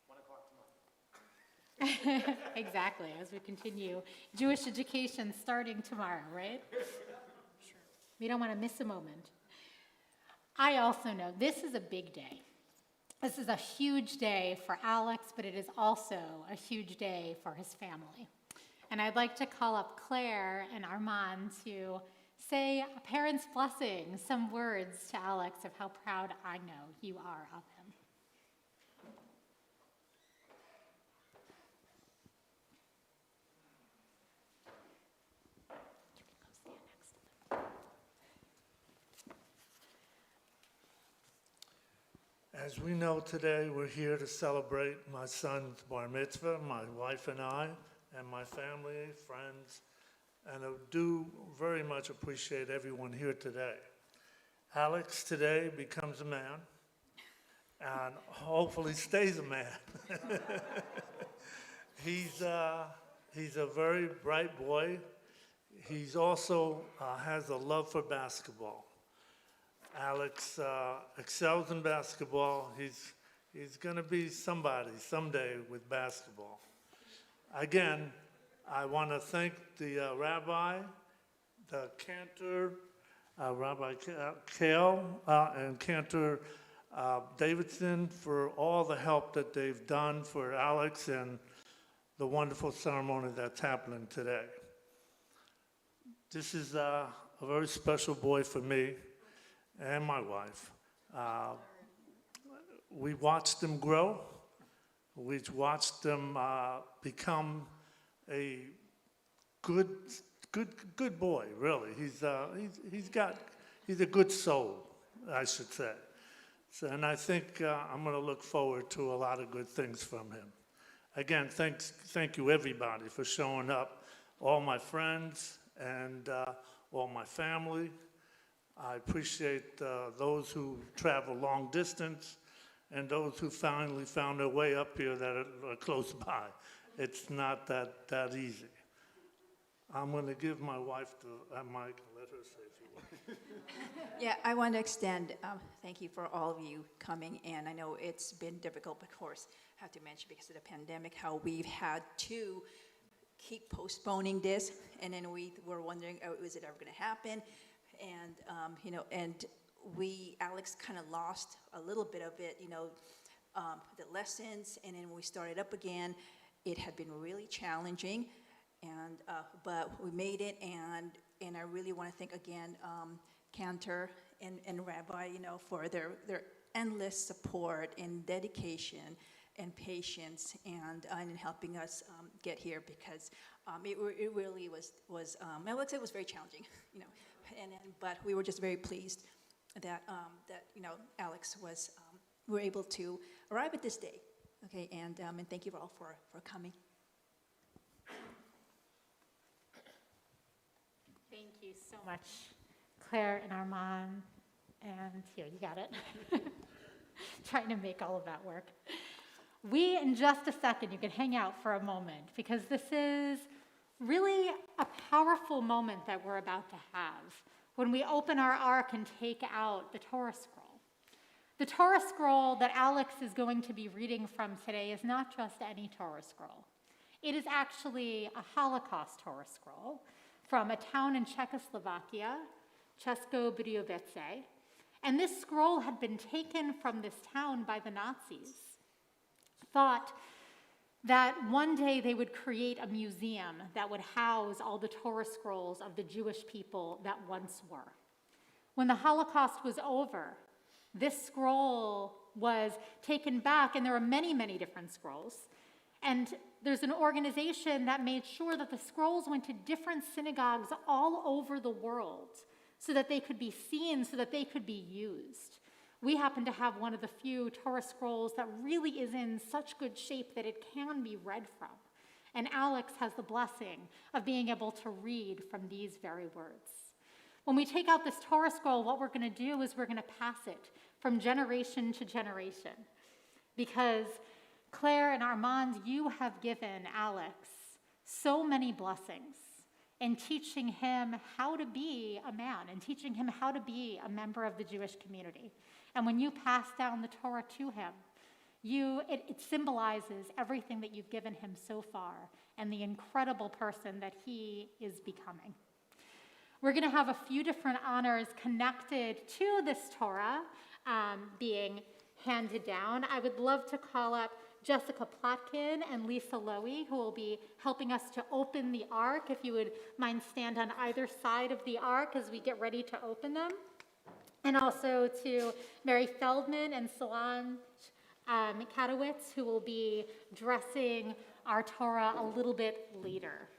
C: 1 o'clock tomorrow.
B: Exactly, as we continue Jewish education starting tomorrow, right?
D: Sure.
B: We don't want to miss a moment. I also know this is a big day. This is a huge day for Alex, but it is also a huge day for his family. And I'd like to call up Claire and Armand to say a parent's blessing, some words to Alex of how proud I know you are of him.
A: As we know today, we're here to celebrate my son's bar mitzvah, my wife and I, and my family, friends, and I do very much appreciate everyone here today. Alex today becomes a man, and hopefully stays a man. He's a very bright boy. He's also has a love for basketball. Alex excels in basketball. He's going to be somebody someday with basketball. Again, I want to thank the rabbi, the cantor, Rabbi Kale, and Cantor Davidson for all the help that they've done for Alex and the wonderful ceremony that's happening today. This is a very special boy for me and my wife. We watched him grow. We watched him become a good boy. Really, he's a good soul, I should say. So, and I think I'm going to look forward to a lot of good things from him. Again, thank you everybody for showing up. All my friends and all my family. I appreciate those who travel long distance and those who finally found their way up here that are close by. It's not that easy. I'm going to give my wife the mic and let her say a few words.
H: Yeah, I want to extend thank you for all of you coming, and I know it's been difficult, of course, I have to mention because of the pandemic, how we've had to keep postponing this, and then we were wondering, is it ever going to happen? And Alex kind of lost a little bit of it, the lessons, and then we started up again. It had been really challenging, and but we made it, and I really want to thank again Cantor and Rabbi, for their endless support and dedication and patience, and in helping us get here, because it really was I would say it was very challenging, but we were just very pleased that Alex was were able to arrive at this day. Okay, and thank you all for coming.
B: Thank you so much, Claire and Armand. And here, you got it. Trying to make all of that work. We, in just a second, you can hang out for a moment, because this is really a powerful moment that we're about to have when we open our ark and take out the Torah Scroll. The Torah Scroll that Alex is going to be reading from today is not just any Torah Scroll. It is actually a Holocaust Torah Scroll from a town in Czechoslovakia, Česko-Budějovice. And this scroll had been taken from this town by the Nazis, thought that one day they would create a museum that would house all the Torah scrolls of the Jewish people that once were. When the Holocaust was over, this scroll was taken back, and there are many, many different scrolls. And there's an organization that made sure that the scrolls went to different synagogues all over the world so that they could be seen, so that they could be used. We happen to have one of the few Torah scrolls that really is in such good shape that it can be read from. And Alex has the blessing of being able to read from these very words. When we take out this Torah scroll, what we're going to do is we're going to pass it from generation to generation. Because Claire and Armand, you have given Alex so many blessings in teaching him how to be a man and teaching him how to be a member of the Jewish community. And when you pass down the Torah to him, it symbolizes everything that you've given him so far and the incredible person that he is becoming. We're going to have a few different honors connected to this Torah being handed down. I would love to call up Jessica Plotkin and Lisa Lowy, who will be helping us to open the ark. If you would mind stand on either side of the ark as we get ready to open them. And also to Mary Feldman and Solange Katowitz, who will be dressing our Torah a little bit later.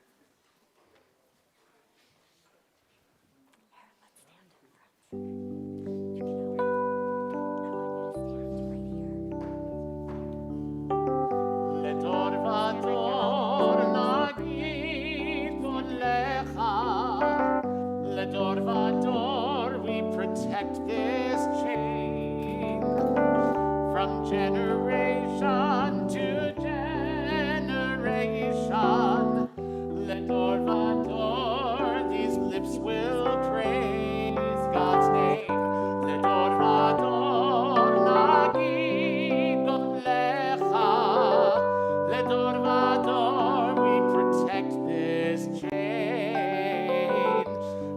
C: Protect this chain from generation to generation. Ledor vador, these lips will praise God's name. Ledor vador, nagid God lecha. Ledor vador, we protect this chain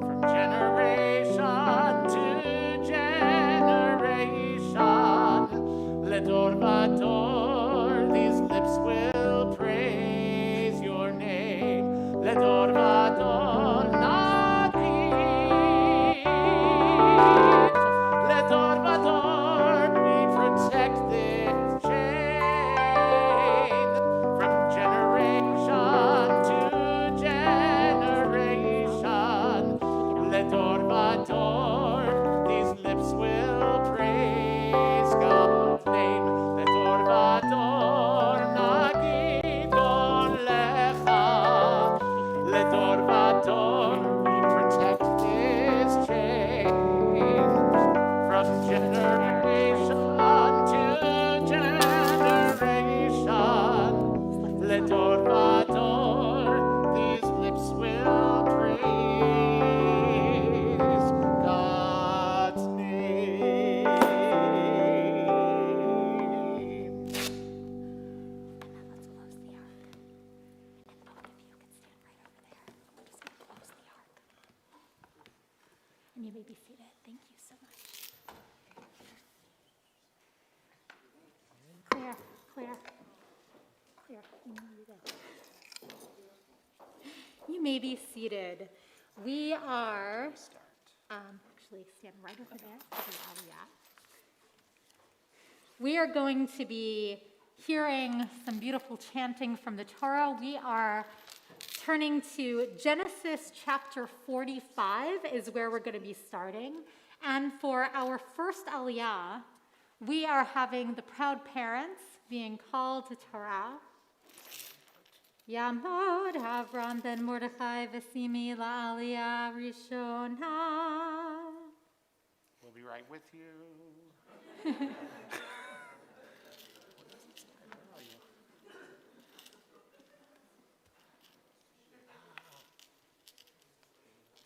C: from generation to generation. Ledor vador, these lips will praise your name. Ledor vador, nagid. Ledor vador, we protect this chain from generation to generation. Ledor vador, these lips will praise God's name. Ledor vador, nagid God lecha. Ledor vador, we protect this chain from generation to generation. Ledor vador, these lips will praise God's name.
B: Let's close the ark. And both of you can stand right over there. We're just going to close the ark. And you may be seated. Thank you so much. Claire, you may be seated. We are, actually stand right over there. We are going to be hearing some beautiful chanting from the Torah. We are turning to Genesis chapter 45 is where we're going to be starting. And for our first Aliyah, we are having the proud parents being called to Torah. Yamod Avram ben Mordechai v'simi la'aliyah rishona.
C: We'll be right with you.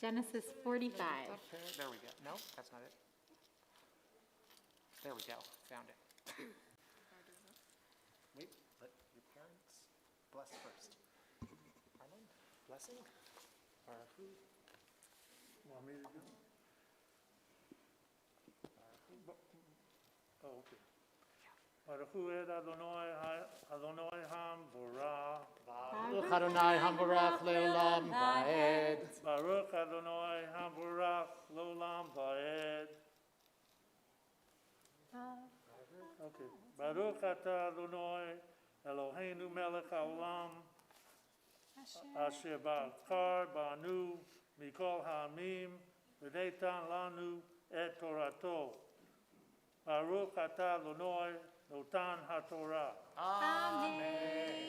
B: Genesis 45.
C: There we go. No, that's not it. There we go. Found it. Wait, let your parents bless first. Armand, blessing? Or who?
A: Want me to do it? Oh, okay. Baruch hu et Adonai Hamvorah.
C: Baruch Adonai Hamvarach Leolam Vaed.
A: Baruch Adonai Hamvorach Lolam Vaed. Okay. Baruch atah Adonai Eloheinu melech haolam asher ba'achar banu mikol ha'amim v'neitan lanu et Torato. Baruch atah Adonai notan haTorah.
B: Amen.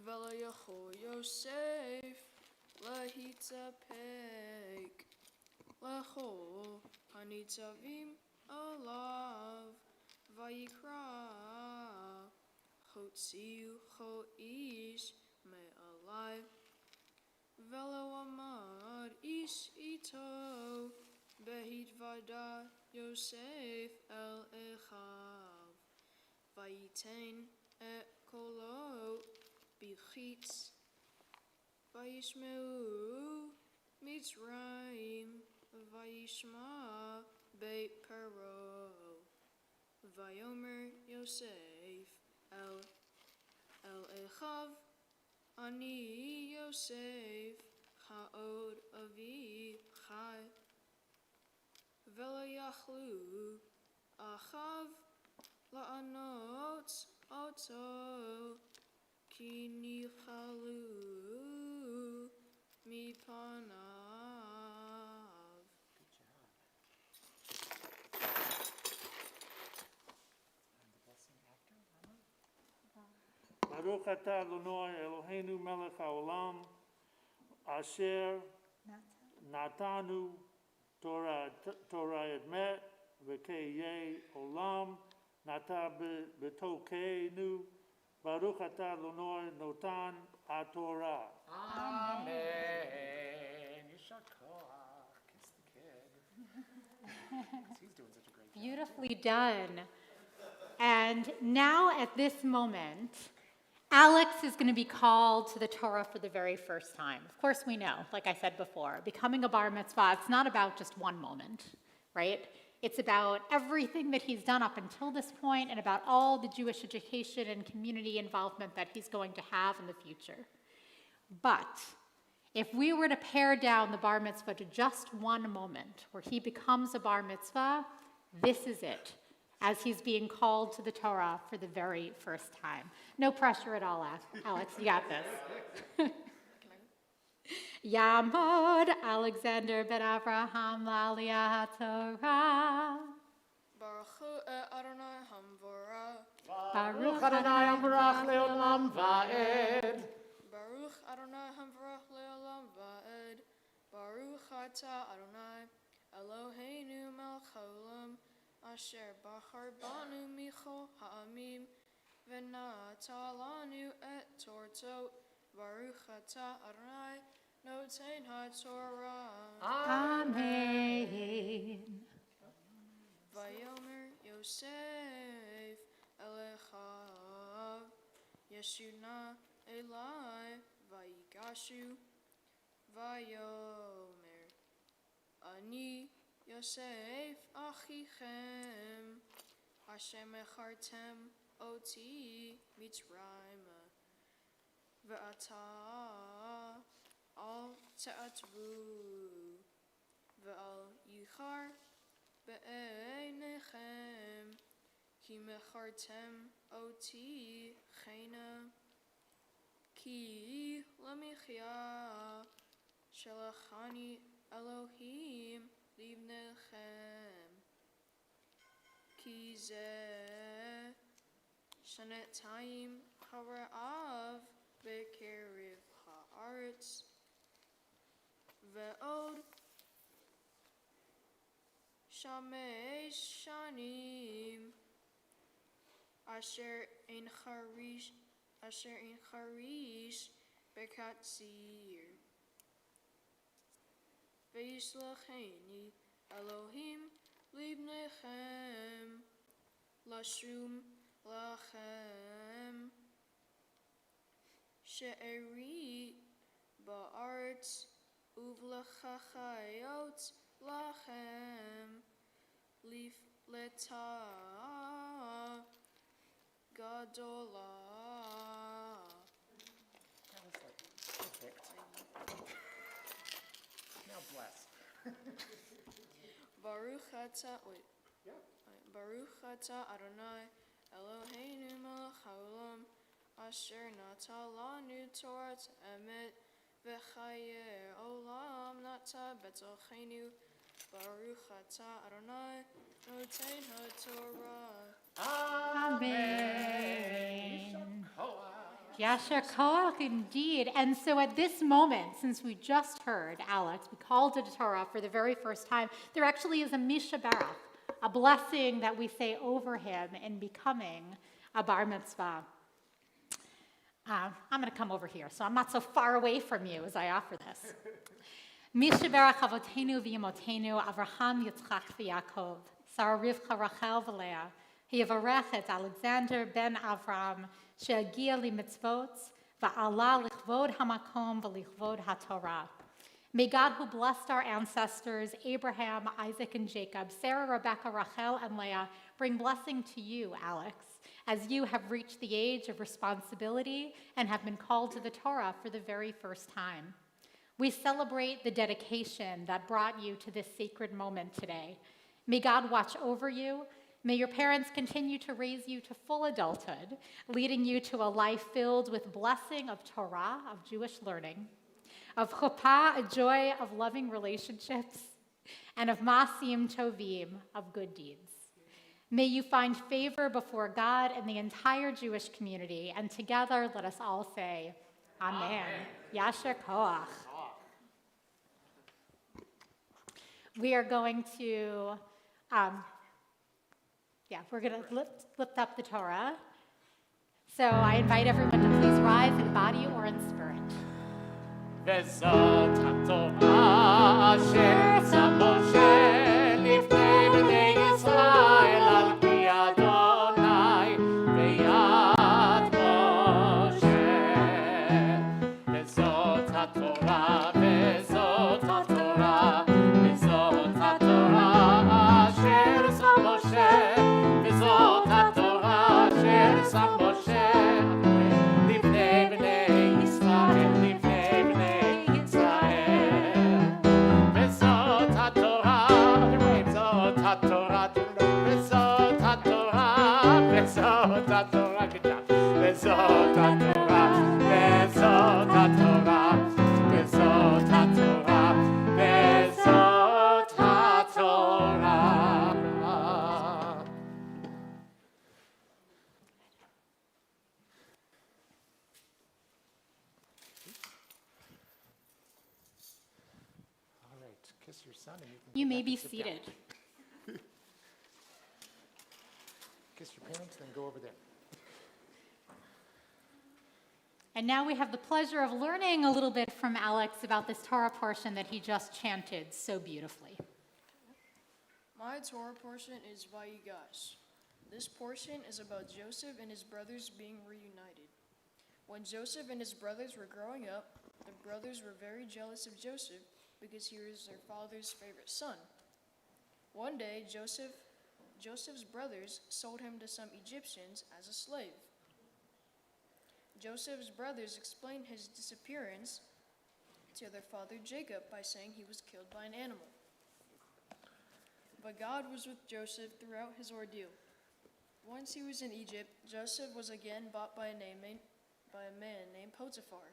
D: Vela Yachol Yosef Lahitapek Lachol Hanitzavim Alav Vayikra Hotziu Choish Me'alai Velo Amad Ish Ito Behit Vada Yosef El Echav Vayitain Et Kolo Bichitz Vayishmeu Mitzrayim Vayishma Beit Paro Vayomer Yosef El Echav Ani Yosef Ha'od Avi Chai Vela Yachlu Achav La'anot Oto Ki Nichalu Mipanav.
A: Baruch atah Adonai Eloheinu melech haolam asher natanu Torah edmet v'keyei olam nata b'tokeinu. Baruch atah Adonai notan haTorah.
C: Amen. Yishar koach. Kiss the kid. He's doing such a great job.
B: Beautifully done. And now at this moment, Alex is going to be called to the Torah for the very first time. Of course, we know, like I said before, becoming a bar mitzvah, it's not about just one moment, right? It's about everything that he's done up until this point and about all the Jewish education and community involvement that he's going to have in the future. But if we were to pare down the bar mitzvah to just one moment where he becomes a bar mitzvah, this is it, as he's being called to the Torah for the very first time. No pressure at all, Alex, you got this. Yamod Alexander ben Avraham Laliyah Torah.
D: Baruch hu Adonai Hamvorah.
C: Baruch Adonai Hamvarach Leolam Vaed.
D: Baruch Adonai Hamvarach Leolam Vaed. Baruch atah Adonai Eloheinu melech haolam asher bachar banu michol ha'amim v'nata lanu et torto. Baruch atah Adonai noten haTorah.
B: Amen.
D: Vayomer Yosef Elechav Yeshuna Elai Vayigashu Vayomer Ani Yosef Achichem Hashem Echartem Oti Mitzrayma Ve'ata Al Te'atvu Ve'al Yichar Be'einechem Ki mechartem oti chena Ki lamichya Shalachani Elohim libnechem Ki zeh Shanetayim hara'av Be'kerev ha'aretz Ve'od Shamei shanim asher in charish bekatzir v'yislacheni Elohim libnechem lashum lachem she'eri ba'aretz uvlachachayot lachem lifleta gadola.
C: That was like perfect. Now bless.
D: Baruch atah, wait. Baruch atah Adonai Eloheinu melech haolam asher nata lanu Torah emet v'chaye olam nata betochenu. Baruch atah Adonai noten haTorah.
B: Amen. Yasher Koach, indeed. And so at this moment, since we just heard Alex, we called it Torah for the very first time, there actually is a Mishabarach, a blessing that we say over him in becoming a Bar Mitzvah. I'm going to come over here, so I'm not so far away from you as I offer this. Mishabarach avotenu v'yemotenu Avraham, Yitzchak v'Yakov, Sarah Rivka, Rachel v'Leah, Yevarech et Alexander ben Avram, she'agia limitzvot, va'ala lichvod hamakom v'lichvod haTorah. May God, who blessed our ancestors, Abraham, Isaac, and Jacob, Sarah, Rebekah, Rachel, and Leah, bring blessing to you, Alex, as you have reached the age of responsibility and have been called to the Torah for the very first time. We celebrate the dedication that brought you to this sacred moment today. May God watch over you. May your parents continue to raise you to full adulthood, leading you to a life filled with blessing of Torah, of Jewish learning, of chuppah, a joy of loving relationships, and of masim tovim, of good deeds. May you find favor before God and the entire Jewish community, and together let us all say, Amen. Yasher Koach. We are going to, we're going to lift up the Torah. So I invite everyone to please rise in body or in spirit.
C: וזאת התורה אשר שם משה לפני בני ישראל על פי אדוני ביד משה. וזאת התורה, וזאת התורה, וזאת התורה אשר שם משה, וזאת התורה אשר שם משה לפני בני ישראל, לפני בני ישראל. וזאת התורה, וזאת התורה, וזאת התורה, וזאת התורה, וזאת התורה, וזאת התורה, וזאת התורה, וזאת התורה. All right, kiss your son and
B: You
C: go
B: may
C: back
B: be
C: and sit down.
B: seated.
C: Kiss your parents, then go over there.
B: And now we have the pleasure of learning a little bit from Alex about this Torah portion that he just chanted so beautifully.
D: My Torah portion is Vayigash. This portion is about Joseph and his brothers being reunited. When Joseph and his brothers were growing up, the brothers were very jealous of Joseph because he was their father's favorite son. One day, Joseph's brothers sold him to some Egyptians as a slave. Joseph's brothers explained his disappearance to their father Jacob by saying he was killed by an animal. But God was with Joseph throughout his ordeal. Once he was in Egypt, Joseph was again bought by a man named Potiphar,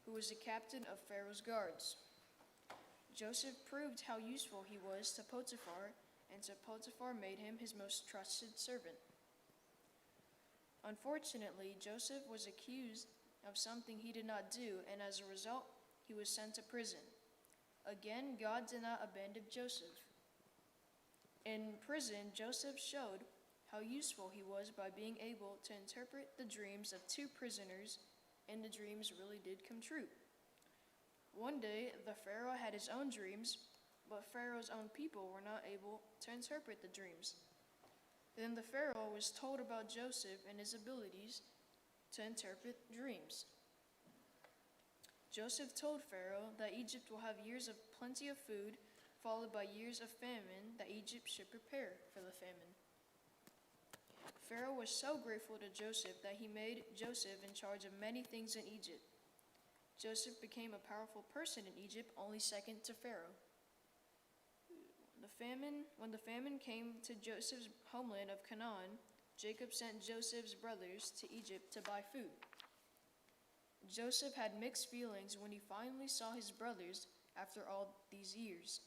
D: who was the captain of Pharaoh's guards. Joseph proved how useful he was to Potiphar, and so Potiphar made him his most trusted servant. Unfortunately, Joseph was accused of something he did not do, and as a result, he was sent to prison. Again, God did not abandon Joseph. In prison, Joseph showed how useful he was by being able to interpret the dreams of two prisoners, and the dreams really did come true. One day, the Pharaoh had his own dreams, but Pharaoh's own people were not able to interpret the dreams. Then the Pharaoh was told about Joseph and his abilities to interpret dreams. Joseph told Pharaoh that Egypt will have years of plenty of food followed by years of famine that Egypt should prepare for the famine. Pharaoh was so grateful to Joseph that he made Joseph in charge of many things in Egypt. Joseph became a powerful person in Egypt, only second to Pharaoh. When the famine came to Joseph's homeland of Canaan, Jacob sent Joseph's brothers to Egypt to buy food. Joseph had mixed feelings when he finally saw his brothers after all these years.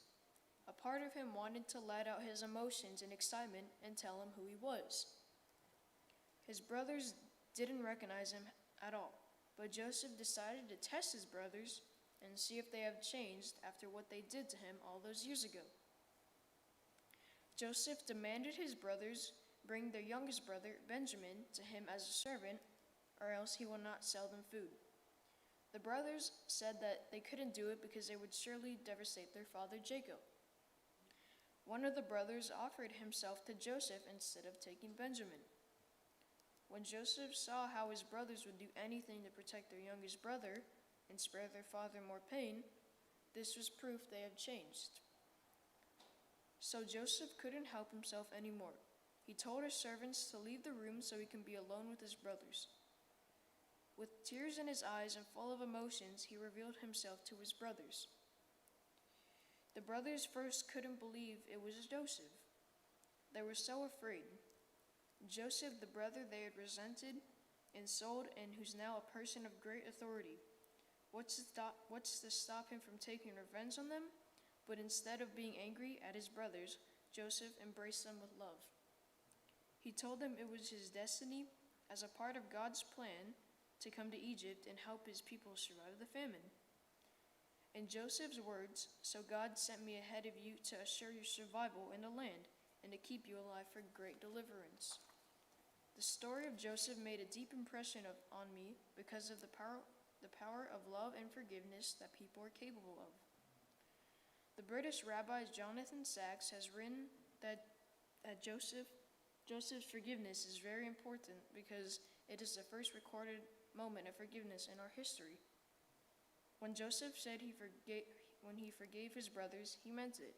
D: A part of him wanted to let out his emotions and excitement and tell him who he was. His brothers didn't recognize him at all, but Joseph decided to test his brothers and see if they have changed after what they did to him all those years ago. Joseph demanded his brothers bring their youngest brother, Benjamin, to him as a servant, or else he will not sell them food. The brothers said that they couldn't do it because they would surely devastate their father Jacob. One of the brothers offered himself to Joseph instead of taking Benjamin. When Joseph saw how his brothers would do anything to protect their youngest brother and spare their father more pain, this was proof they had changed. So Joseph couldn't help himself anymore. He told his servants to leave the room so he can be alone with his brothers. With tears in his eyes and full of emotions, he revealed himself to his brothers. The brothers first couldn't believe it was Joseph. They were so afraid. Joseph, the brother they had resented and sold, and who's now a person of great authority. What's to stop him from taking revenge on them? But instead of being angry at his brothers, Joseph embraced them with love. He told them it was his destiny, as a part of God's plan, to come to Egypt and help his people survive the famine. In Joseph's words, "So God sent me ahead of you to assure your survival in the land and to keep you alive for great deliverance." The story of Joseph made a deep impression on me because of the power of love and forgiveness that people are capable of. The British rabbi Jonathan Sacks has written that Joseph's forgiveness is very important because it is the first recorded moment of forgiveness in our history. When Joseph said when he forgave his brothers, he meant it.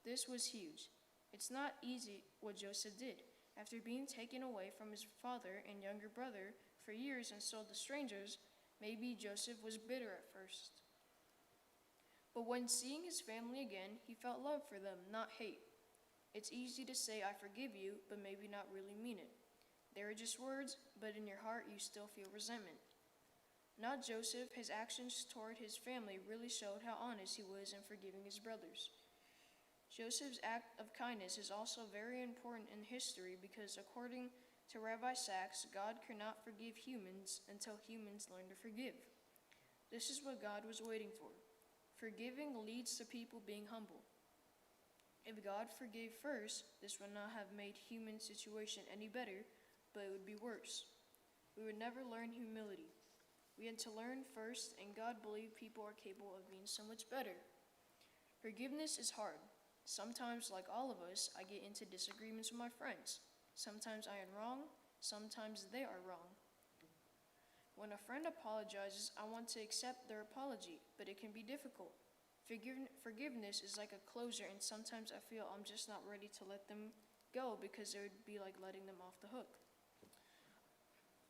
D: This was huge. It's not easy what Joseph did. After being taken away from his father and younger brother for years and sold to strangers, maybe Joseph was bitter at first. But when seeing his family again, he felt love for them, not hate. It's easy to say, "I forgive you," but maybe not really mean it. They are just words, but in your heart you still feel resentment. Not Joseph, his actions toward his family really showed how honest he was in forgiving his brothers. Joseph's act of kindness is also very important in history because according to Rabbi Sacks, God cannot forgive humans until humans learn to forgive. This is what God was waiting for. Forgiving leads to people being humble. If God forgave first, this would not have made human situation any better, but it would be worse. We would never learn humility. We had to learn first, and God believed people are capable of being so much better. Forgiveness is hard. Sometimes, like all of us, I get into disagreements with my friends. Sometimes I am wrong, sometimes they are wrong. When a friend apologizes, I want to accept their apology, but it can be difficult. Forgiveness is like a closure, and sometimes I feel I'm just not ready to let them go because it would be like letting them off the hook.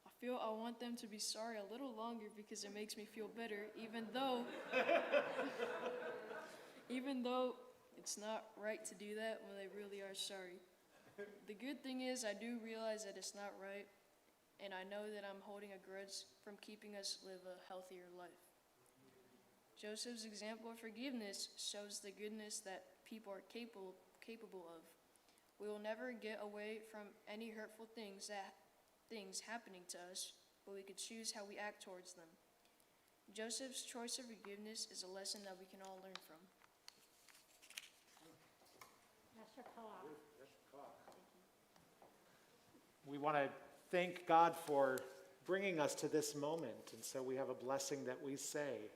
D: I feel I want them to be sorry a little longer because it makes me feel better, even though it's not right to do that when they really are sorry. The good thing is I do realize that it's not right, and I know that I'm holding a grudge from keeping us live a healthier life. Joseph's example of forgiveness shows the goodness that people are capable of. We will never get away from any hurtful things happening to us, but we could choose how we act towards them. Joseph's choice of forgiveness is a lesson that we can all learn from.
B: That's your co-op.
C: We want to thank God for bringing us to this moment, and so we have a blessing that we say.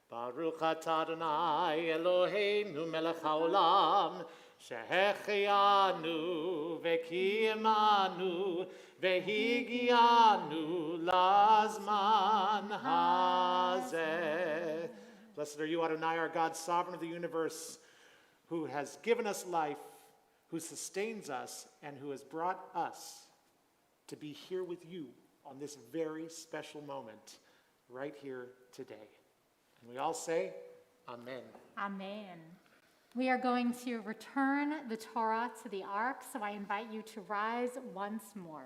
C: Baruch atah Adonai Eloheinu melech haolam, שהחיינו וקיימנו והגיענו לזמן הזה. Blessed are you, Adonai, our God, sovereign of the universe, who has given us life, who sustains us, and who has brought us to be here with you on this very special moment right here today. And we all say, Amen.
B: Amen. We are going to return the Torah to the ark, so I invite you to rise once more.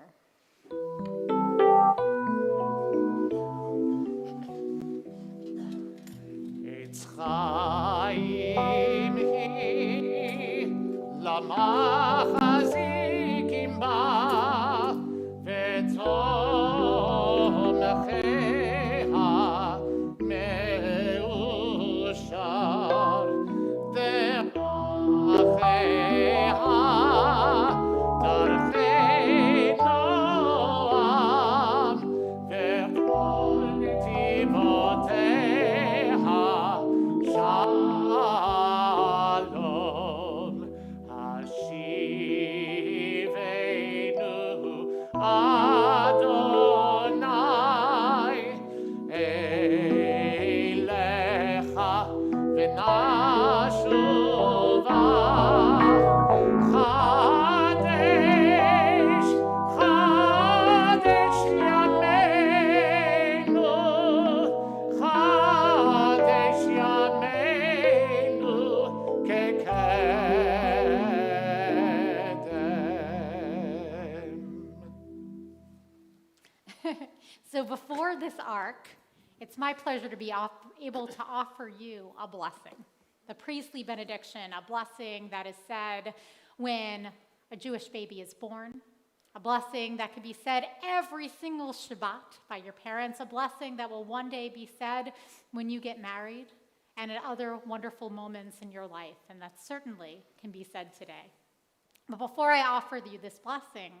C: Eitz Chaim hi lamachazikim ba v'tomcheha me'ushar de'acheha darchei noam ve'kol netivoteha shalom hashivenu Adonai elecha v'nashuva Chadesh Chadesh yameinu Chadesh yameinu kekedem.
B: So before this ark, it's my pleasure to be able to offer you a blessing. The priestly benediction, a blessing that is said when a Jewish baby is born, a blessing that can be said every single Shabbat by your parents, a blessing that will one day be said when you get married, and at other wonderful moments in your life, and that certainly can be said today. But before I offer you this blessing,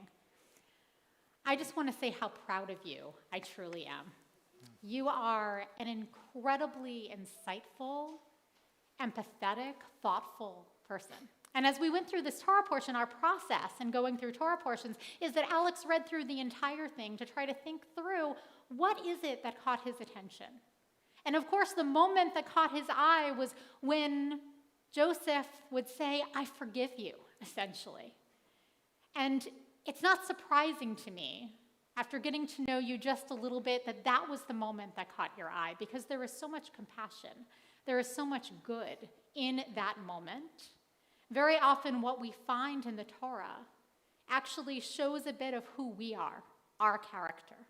B: I just want to say how proud of you I truly am. You are an incredibly insightful, empathetic, thoughtful person. And as we went through this Torah portion, our process in going through Torah portions is that Alex read through the entire thing to try to think through what is it that caught his attention. And of course, the moment that caught his eye was when Joseph would say, "I forgive you," essentially. And it's not surprising to me, after getting to know you just a little bit, that that was the moment that caught your eye, because there is so much compassion. There is so much good in that moment. Very often what we find in the Torah actually shows a bit of who we are, our character.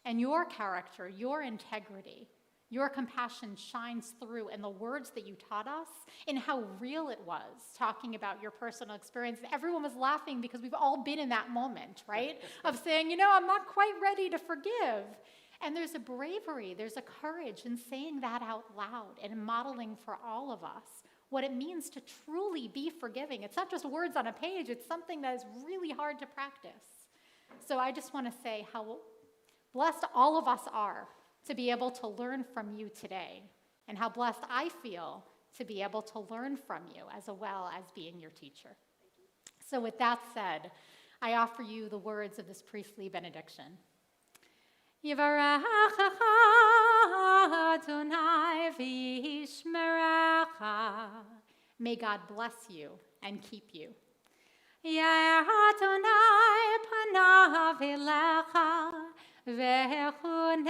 B: And your character, your integrity, your compassion shines through in the words that you taught us, in how real it was, talking about your personal experience. Everyone was laughing because we've all been in that moment, right? Of saying, I'm not quite ready to forgive. And there's a bravery, there's a courage in saying that out loud and modeling for all of us what it means to truly be forgiving. It's not just words on a page, it's something that is really hard to practice. So I just want to say how blessed all of us are to be able to learn from you today, and how blessed I feel to be able to learn from you as well as being your teacher. So with that said, I offer you the words of this priestly benediction. Yivarechecha Adonai v'yishmerecha. May God bless you and keep you. Yair Adonai panav elecha v'chunecha.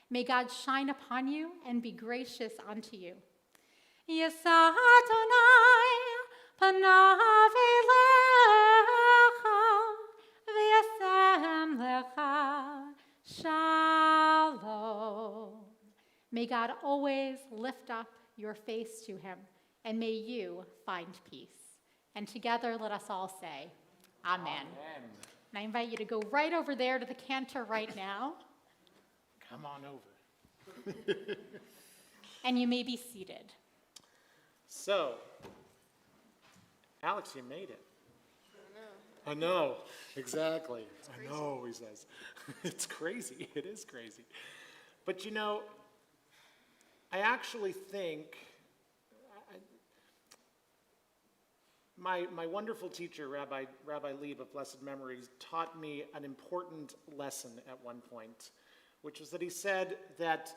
B: May God shine upon you and be gracious unto you. Yisa Adonai panav elecha v'yasem lecha shalom. May God always lift up your face to him, and may you find peace. And together let us all say, Amen.
C: Amen.
B: And I invite you to go right over there to the cantor right now.
C: Come on over.
B: And you may be seated.
C: So, Alex, you made it. I know, exactly. I know, he says. It's crazy. It is crazy. But I actually think my wonderful teacher, Rabbi Lieb of blessed memory, taught me an important lesson at one point, which was that he said that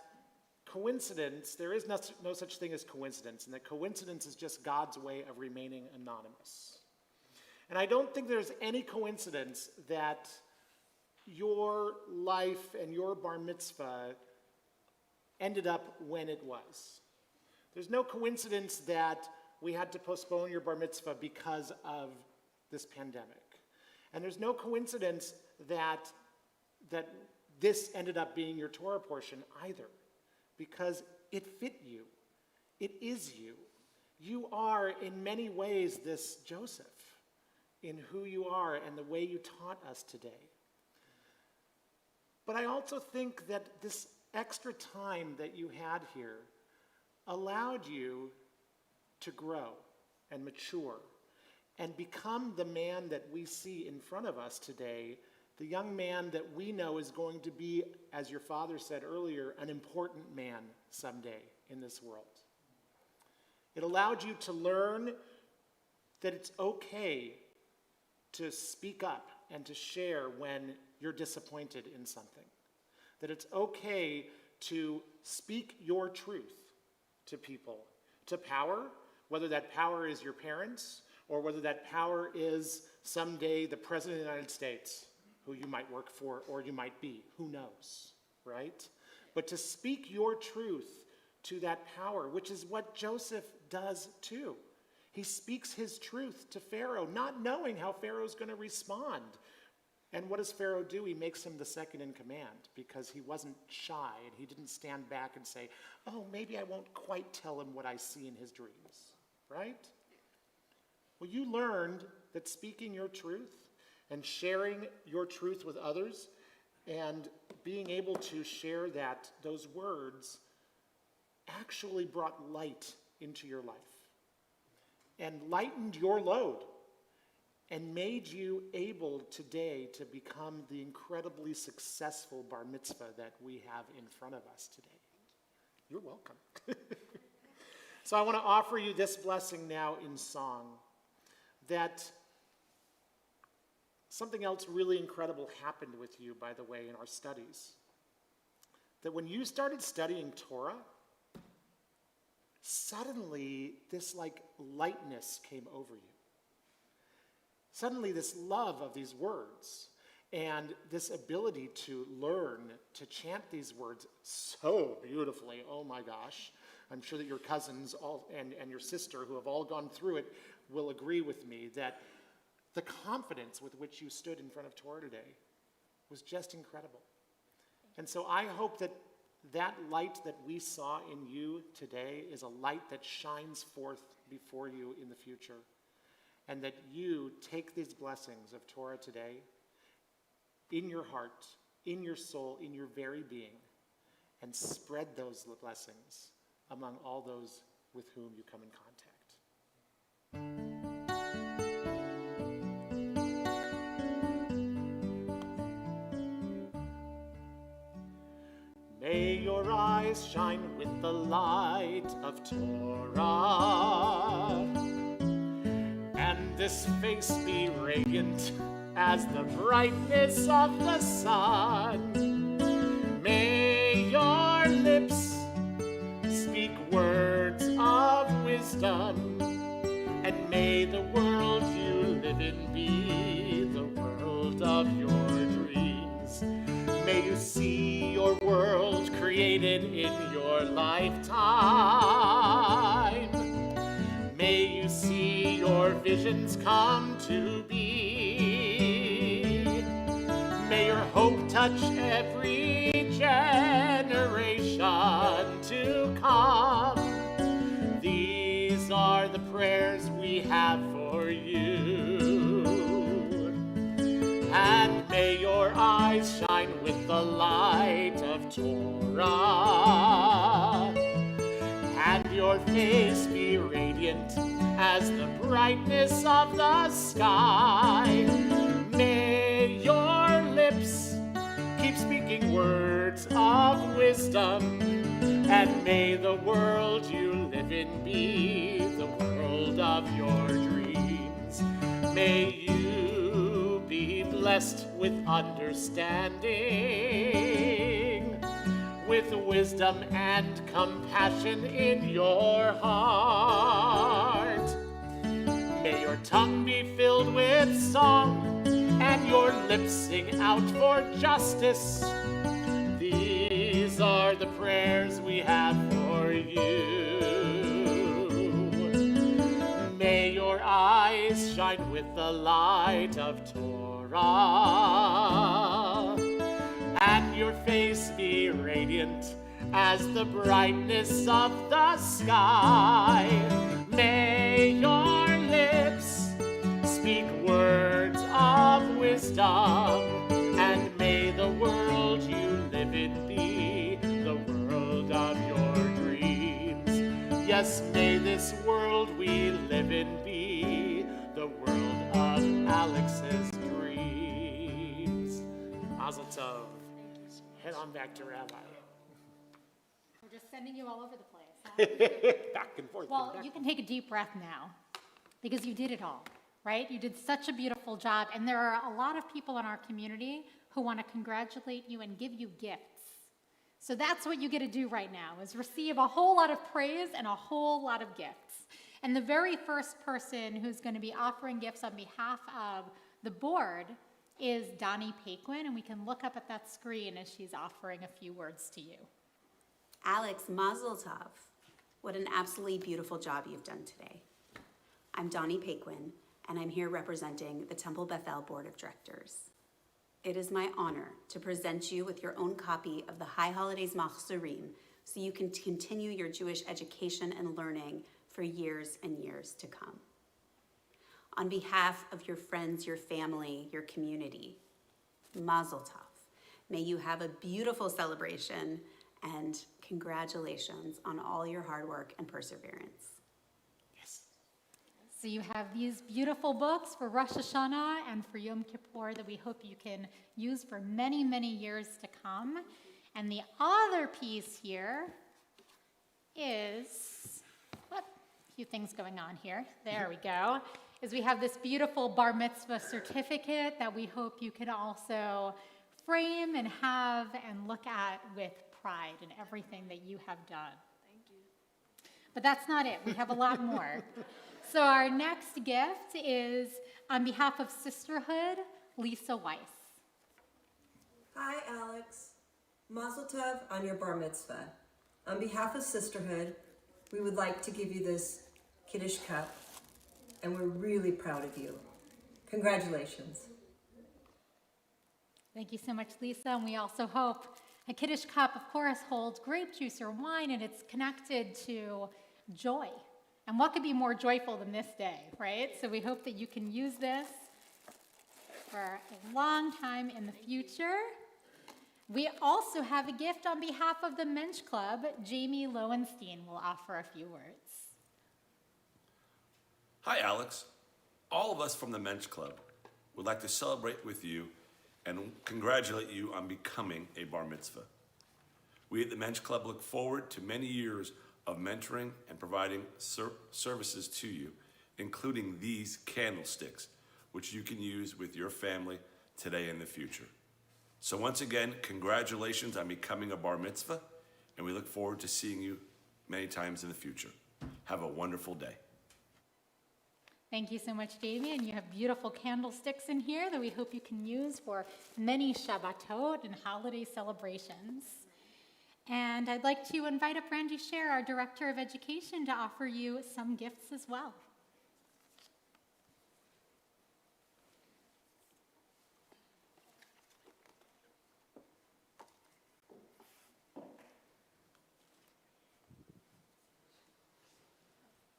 C: coincidence, there is no such thing as coincidence, and that coincidence is just God's way of remaining anonymous. And I don't think there's any coincidence that your life and your bar mitzvah ended up when it was. There's no coincidence that we had to postpone your bar mitzvah because of this pandemic. And there's no coincidence that this ended up being your Torah portion either, because it fit you. It is you. You are, in many ways, this Joseph in who you are and the way you taught us today. But I also think that this extra time that you had here allowed you to grow and mature and become the man that we see in front of us today, the young man that we know is going to be, as your father said earlier, an important man someday in this world. It allowed you to learn that it's okay to speak up and to share when you're disappointed in something. That it's okay to speak your truth to people, to power, whether that power is your parents or whether that power is someday the President of the United States, who you might work for or you might be, who knows, right? But to speak your truth to that power, which is what Joseph does too. He speaks his truth to Pharaoh, not knowing how Pharaoh's going to respond. And what does Pharaoh do? He makes him the second in command because he wasn't shy and he didn't stand back and say, oh, maybe I won't quite tell him what I see in his dreams, right? Well, you learned that speaking your truth and sharing your truth with others and being able to share those words actually brought light into your life and lightened your load and made you able today to become the incredibly successful bar mitzvah that we have in front of us today. You're welcome. So I want to offer you this blessing now in song, that something else really incredible happened with you, by the way, in our studies. That when you started studying Torah, suddenly this lightness came over you. Suddenly this love of these words and this ability to learn to chant these words so beautifully, oh my gosh. I'm sure that your cousins and your sister who have all gone through it will agree with me that the confidence with which you stood in front of Torah today was just incredible. And so I hope that that light that we saw in you today is a light that shines forth before you in the future, and that you take these blessings of Torah today in your heart, in your soul, in your very being, and spread those blessings among all those with whom you come in contact. May your eyes shine with the light of Torah, and this face be radiant as the brightness of the sun. May your lips speak words of wisdom, and may the world you live in be the world of your dreams. May you see your world created in your lifetime. May you see your visions come to be. May your hope touch every generation to come. These are the prayers we have for you. And may your eyes shine with the light of Torah, and your face be radiant as the brightness of the sky. May your lips keep speaking words of wisdom, and may the world you live in be the world of your dreams. May you be blessed with understanding, with with wisdom and compassion in your heart. May your tongue be filled with song and your lips sing out for justice. These are the prayers we have for you. May your eyes shine with the light of Torah, and your face be radiant as the brightness of the sky. May your lips speak words of wisdom, and may the world you live in be the world of your dreams. Yes, may this world we live in be the world of Alex's dreams. Mazel tov. Head on back to Rabbi.
B: We're just sending you all over the place, huh?
C: Back and forth.
B: Well,
C: and
B: you
C: back.
B: can take a deep breath now, because you did it all, right? You did such a beautiful job, and there are a lot of people in our community who want to congratulate you and give you gifts. So that's what you get to do right now, is receive a whole lot of praise and a whole lot of gifts. And the very first person who's going to be offering gifts on behalf of the board is Donnie Paquin, and we can look up at that screen as she's offering a few words to you.
I: Alex, mazel tov. What an absolutely beautiful job you've done today. I'm Donnie Paquin, and I'm here representing the Temple Bethel Board of Directors. It is my honor to present you with your own copy of the High Holidays Machzurim, so you can continue your Jewish education and learning for years and years to come. On behalf of your friends, your family, your community, mazel tov. May you have a beautiful celebration, and congratulations on all your hard work and perseverance.
B: So you have these beautiful books for Rosh Hashanah and for Yom Kippur that we hope you can use for many, many years to come. And the other piece here is, a few things going on here. There we go. Is we have this beautiful Bar Mitzvah certificate that we hope you can also frame and have and look at with pride in everything that you have done.
D: Thank you.
B: But that's not it. We have a lot more. So our next gift is, on behalf of Sisterhood, Lisa Weiss.
J: Hi, Alex. Mazel tov on your bar mitzvah. On behalf of Sisterhood, we would like to give you this Kiddush cup, and we're really proud of you. Congratulations.
B: Thank you so much, Lisa. And we also hope a Kiddush cup, of course, holds grape juice or wine, and it's connected to joy. And what could be more joyful than this day, right? So we hope that you can use this for a long time in the future. We also have a gift on behalf of the Mensch Club. Jamie Lowenstein will offer a few words.
K: Hi, Alex. All of us from the Mensch Club would like to celebrate with you and congratulate you on becoming a bar mitzvah. We at the Mensch Club look forward to many years of mentoring and providing services to you, including these candlesticks, which you can use with your family today and the future. So once again, congratulations on becoming a bar mitzvah, and we look forward to seeing you many times in the future. Have a wonderful day.
B: Thank you so much, Jamie. And you have beautiful candlesticks in here that we hope you can use for many Shabbatot and holiday celebrations. And I'd like to invite up Randy Scher, our Director of Education, to offer you some gifts as well.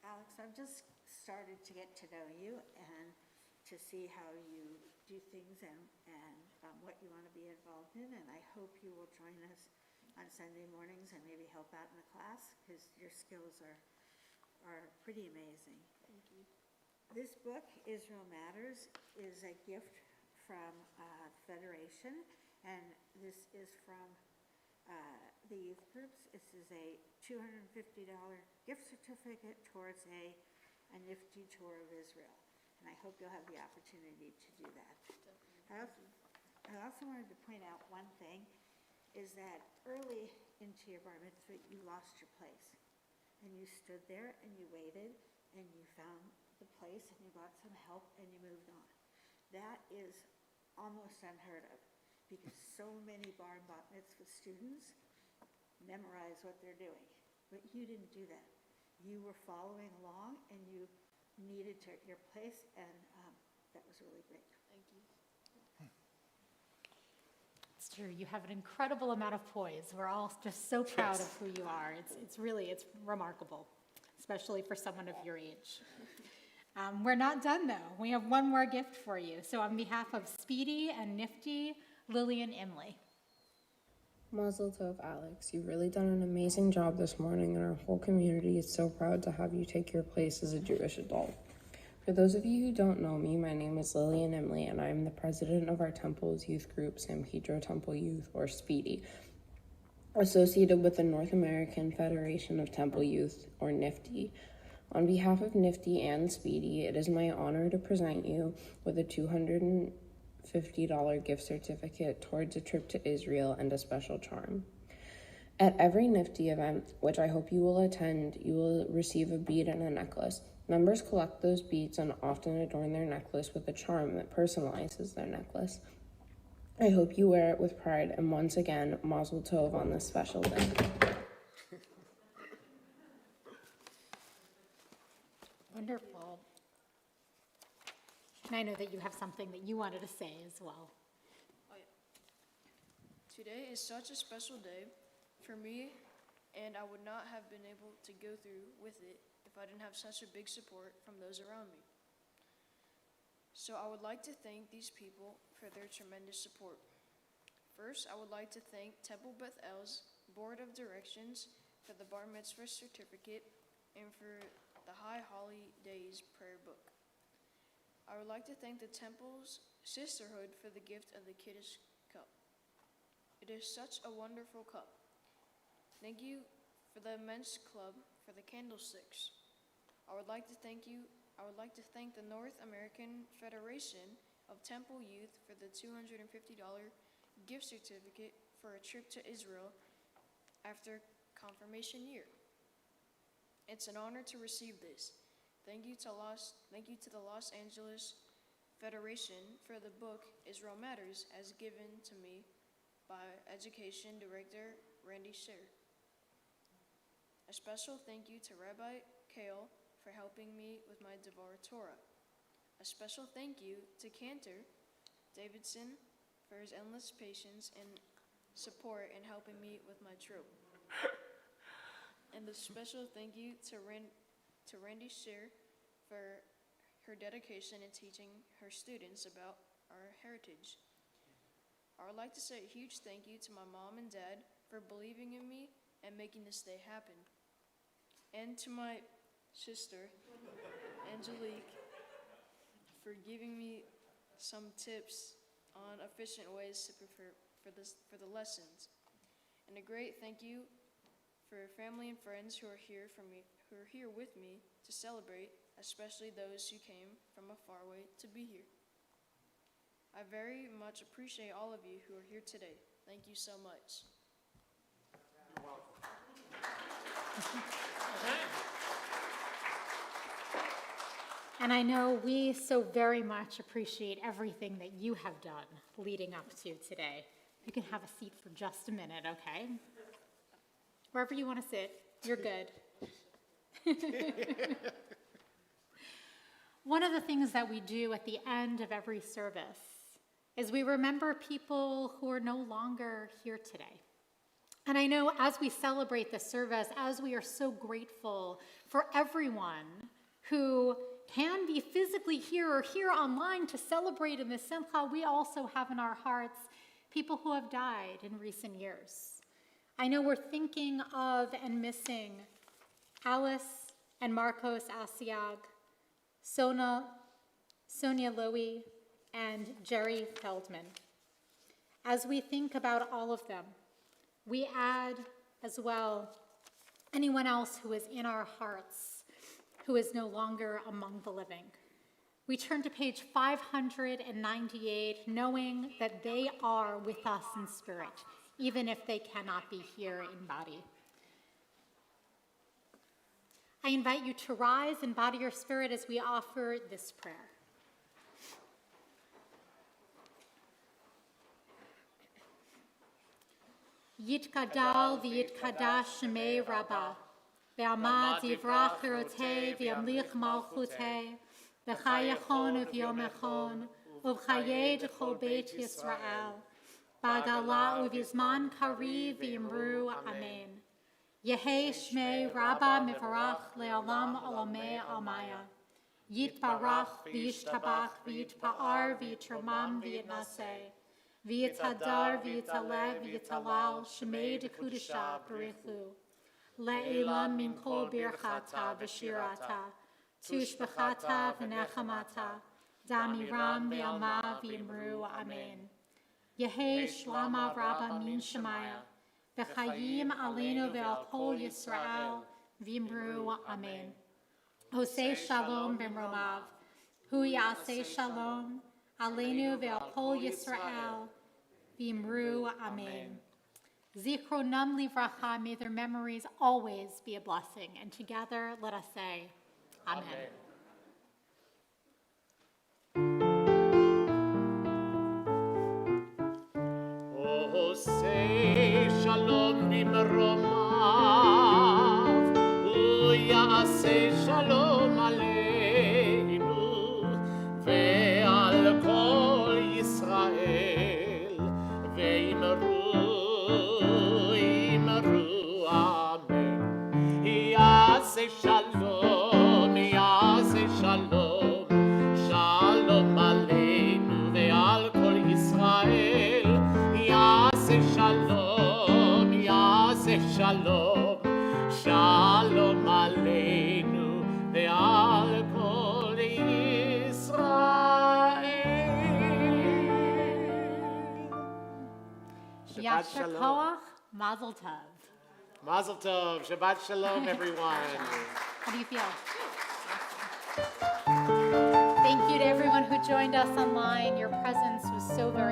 L: Alex, I've just started to get to know you and to see how you do things and what you want to be involved in, and I hope you will join us on Sunday mornings and maybe help out in the class, because your skills are pretty amazing.
D: Thank you.
L: This book, Israel Matters, is a gift from Federation, and this is from the youth groups. This is a $250 gift certificate towards a nifty tour of Israel, and I hope you'll have the opportunity to do that. I also wanted to point out one thing. is that early into your bar mitzvah, you lost your place. And you stood there and you waited and you found the place and you got some help and you moved on. That is almost unheard of because so many bar and bat mitzvah students memorize what they're doing. But you didn't do that. You were following along and you needed to your place, and that was really great.
D: Thank you.
B: It's true. You have an incredible amount of poise. We're all just so proud of who you are. It's remarkable, especially for someone of your age. We're not done though. We have one more gift for you. So on behalf of Speedy and Nifty, Lillian Imley.
M: Mazel tov, Alex. You've really done an amazing job this morning, and our whole community is so proud to have you take your place as a Jewish adult. For those of you who don't know me, my name is Lillian Imley, and I'm the president of our Temple's youth group, San Pedro Temple Youth, or SPEEDY, associated with the North American Federation of Temple Youth, or NIFTY. On behalf of NIFTY and SPEEDY, it is my honor to present you with a $250 gift certificate towards a trip to Israel and a special charm. At every NIFTY event, which I hope you will attend, you will receive a bead and a necklace. Members collect those beads and often adorn their necklace with a charm that personalizes their necklace. I hope you wear it with pride, and once again, Mazel Tov on this special day.
B: Wonderful. And I know that you have something that you wanted to say as well.
D: Oh, yeah. Today is such a special day for me, and I would not have been able to go through with it if I didn't have such a big support from those around me. So I would like to thank these people for their tremendous support. First, I would like to thank Temple Beth El's Board of Directions for the Bar Mitzvah Certificate and for the High Holy Days prayer book. I would like to thank the Temple's Sisterhood for the gift of the Kiddush cup. It is such a wonderful cup. Thank you for the Men's Club for the candlesticks. I would like to thank the North American Federation of Temple Youth for the $250 gift certificate for a trip to Israel after confirmation year. It's an honor to receive this. Thank you to the Los Angeles Federation for the book Israel Matters as given to me by Education Director Randy Scher. A special thank you to Rabbi Kale for helping me with my Devar Torah. A special thank you to Cantor Davidson for his endless patience and support in helping me with my troop. And a special thank you to Randy Scher for her dedication in teaching her students about our heritage. I would like to say a huge thank you to my mom and dad for believing in me and making this day happen. And to my sister, Angelique, for giving me some tips on efficient ways to prepare for the lessons. And a great thank you for family and friends who are here with me to celebrate, especially those who came from a far way to be here. I very much appreciate all of you who are here today. Thank you so much.
C: You're welcome.
B: And I know we so very much appreciate everything that you have done leading up to today. You can have a seat for just a minute, okay? Wherever you want to sit, you're good. One of the things that we do at the end of every service is we remember people who are no longer here today. And I know as we celebrate the service, as we are so grateful for everyone who can be physically here or here online to celebrate in this simcha, we also have in our hearts people who have died in recent years. I know we're thinking of and missing Alice and Marcos Assayag, Sonia Lowy, and Jerry Feldman. As we think about all of them, we add as well anyone else who is in our hearts who is no longer among the living. We turn to page 598, knowing that they are with us in spirit, even if they cannot be here in body. I invite you to rise in body or spirit as we offer this prayer. Yitkadal v'yitkadash shemei Rabbah, ve'amad yivrach chirotei v'yamlich malchutei, v'chayachon uv'yomechon, uv'chayei d'chol beit Yisrael, b'agala uv'yizman kariv v'yimru amen. Yehei shmei Rabbah mivarach le'olam olamei almaya. Yitbarach v'yishtabach v'yitpa'ar v'yitromam v'yitnaseh. V'yitzadar v'yitzaleg v'yitzalal shemei dekudisha b'richu. Le'elam min kol birchata v'shirata. Tushbechata v'nechamata. Damiram v'yalma v'yimru amen. Yehei shlama Rabbah min shemaya. V'chayim aleinu ve'al kol Yisrael v'yimru amen. Hosei shalom b'mromav. Hu yaseh shalom. Aleinu ve'al kol Yisrael, v'imru amen. Zichronam livracha, may their memories always be a blessing. And together, let us say, Amen.
C: Hosei shalom b'mromav, hu yaseh shalom aleinu, ve'al kol Yisrael, ve'imru, amen. Yaseh shalom, shalom aleinu, ve'al kol Yisrael, yaseh shalom, shalom aleinu, ve'al kol
B: Yasher koach, mazel tov.
C: Mazel tov, Shabbat shalom, everyone.
B: How do you feel? Thank you to everyone who joined us online. Your presence was so very